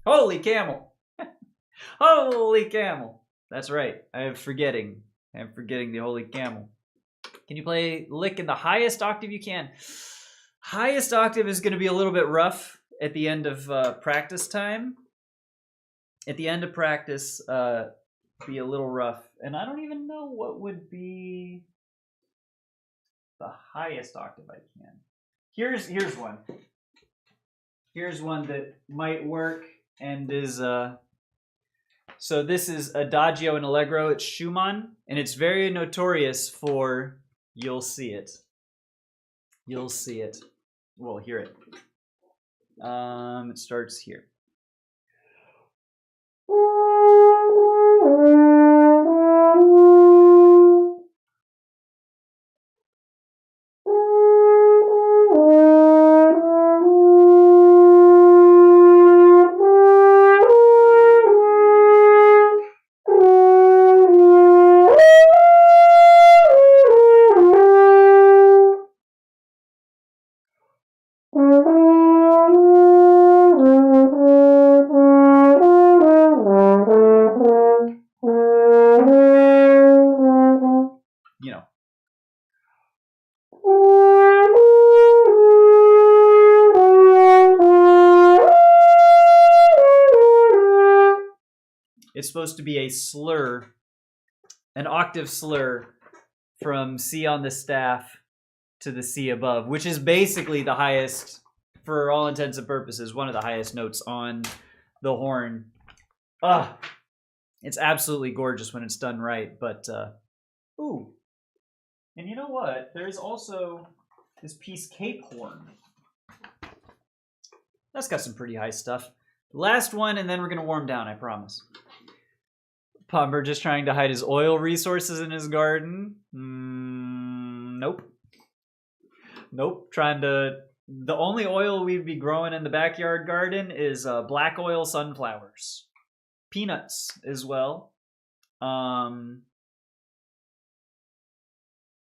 Holy camel! Holy camel! That's right. I'm forgetting the holy camel. Can you play lick in the highest octave you can? Highest octave is going to be a little bit rough at the end of practice time. At the end of practice, be a little rough. And I don't even know what would be the highest octave I can. Here's one. Here's one that might work and is so this is Adagio and Allegro. It's Schumann, and it's very notorious for you'll see it. You'll see it. Well, hear it. It starts here. It's supposed to be a slur, an octave slur from C on the staff to the C above, which is basically the highest, for all intents and purposes, one of the highest notes on the horn. It's absolutely gorgeous when it's done right, but, ooh. And you know what? There's also this piece Cape horn. That's got some pretty high stuff. Last one, and then we're going to warm down, I promise. Pomber just trying to hide his oil resources in his garden. Nope. Nope. The only oil we'd be growing in the backyard garden is black oil sunflowers. Peanuts as well.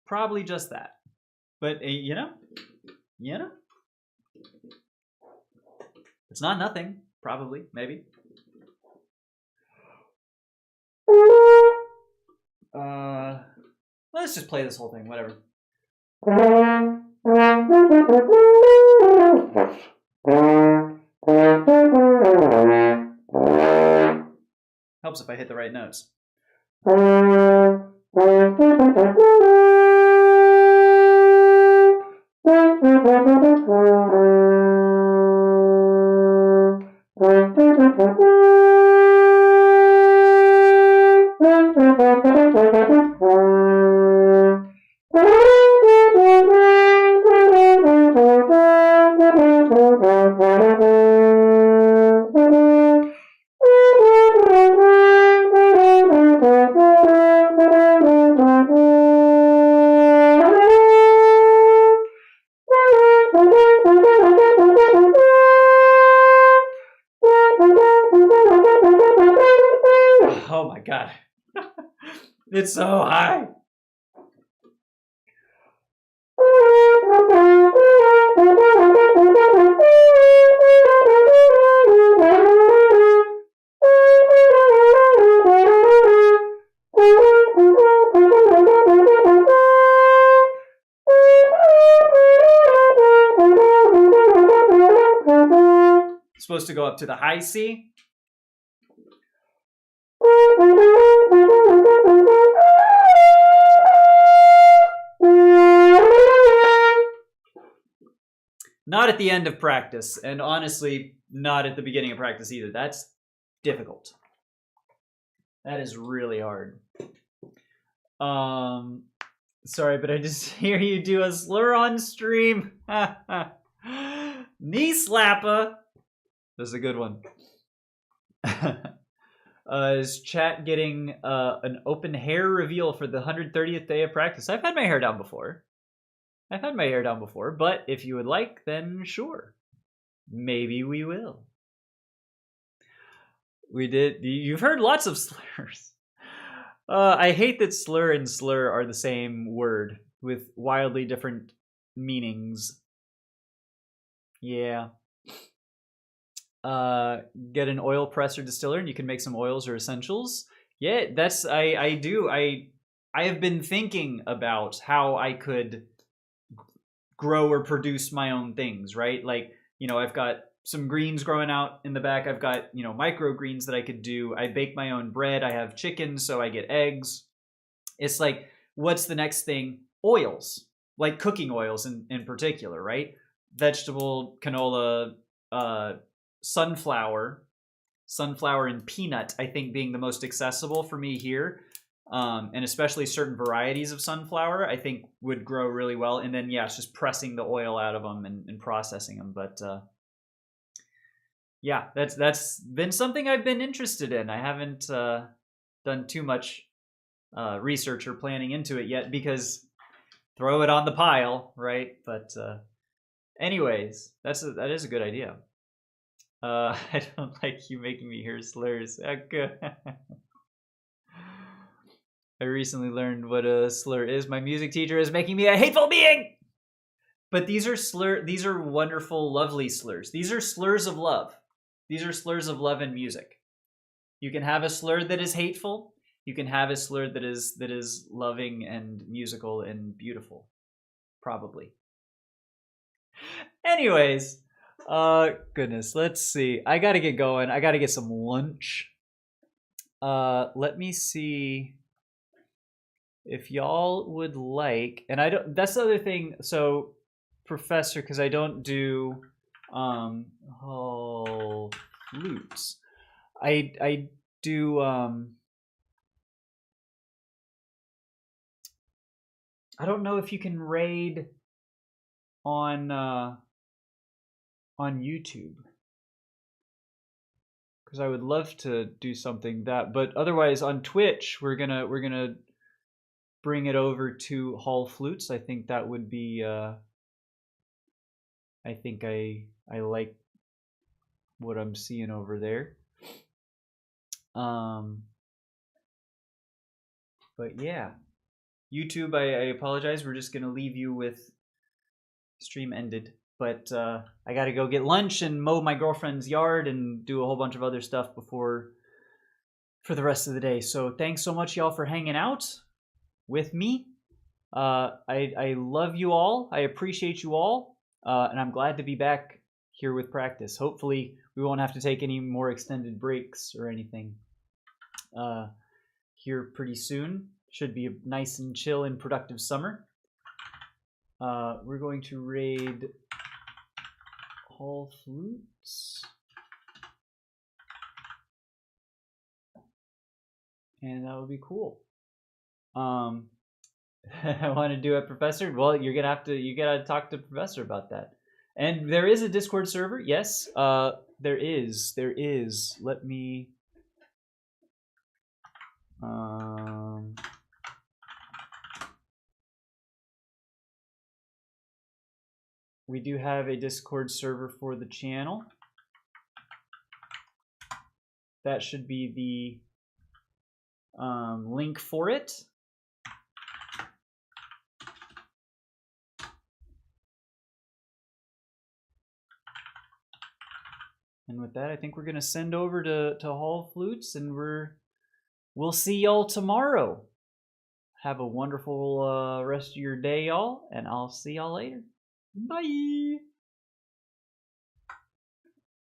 Probably just that. But, you know, it's not nothing. Probably, maybe. Let's just play this whole thing, whatever. Helps if I hit the right notes. Oh my god. It's so high. Supposed to go up to the high C. Not at the end of practice, and honestly, not at the beginning of practice either. That's difficult. That is really hard. Sorry, but I just hear you do a slur on stream. Knee slapper. This is a good one. Is chat getting an open hair reveal for the 130th day of practice? I've had my hair down before. But if you would like, then sure. Maybe we will. We did. You've heard lots of slurs. I hate that slur and slur are the same word with wildly different meanings. Yeah. Get an oil press or distiller and you can make some oils or essentials. Yeah, that's I do. I have been thinking about how I could grow or produce my own things, right? Like, you know, I've got some greens growing out in the back. I've got, you know, microgreens that I could do. I bake my own bread. I have chicken, so I get eggs. It's like, what's the next thing? Oils, like cooking oils in particular, right? Vegetable, canola, sunflower and peanut, I think being the most accessible for me here. And especially certain varieties of sunflower, I think would grow really well. And then, yeah, it's just pressing the oil out of them and processing them. But yeah, that's been something I've been interested in. I haven't done too much research or planning into it yet because throw it on the pile, right? But anyways, that is a good idea. I don't like you making me hear slurs. I recently learned what a slur is. My music teacher is making me a hateful being. But these are wonderful, lovely slurs. These are slurs of love. These are slurs of love in music. You can have a slur that is hateful. You can have a slur that is loving and musical and beautiful. Probably. Anyways, goodness, let's see. I gotta get going. I gotta get some lunch. Let me see if y'all would like, and I don't, that's the other thing. So, Professor, because I don't do whole flutes. I do I don't know if you can raid on YouTube, because I would love to do something that, but otherwise on Twitch we're gonna bring it over to Hall Flutes. I think that would be I think I like what I'm seeing over there. But yeah, YouTube, I apologize. We're just gonna leave you with stream ended. But I gotta go get lunch and mow my girlfriend's yard and do a whole bunch of other stuff for the rest of the day. So thanks so much, y'all, for hanging out with me. I love you all. I appreciate you all. And I'm glad to be back here with practice. Hopefully we won't have to take any more extended breaks or anything here pretty soon. Should be a nice and chill and productive summer. We're going to raid Hall Flutes. And that would be cool. I want to do it, Professor. Well, you gotta talk to Professor about that. And there is a Discord server. Yes, there is. Let me. we do have a Discord server for the channel. That should be the link for it. And with that, I think we're going to send over to Hall Flutes, and we'll see y'all tomorrow. Have a wonderful rest of your day, y'all, and I'll see y'all later. Bye!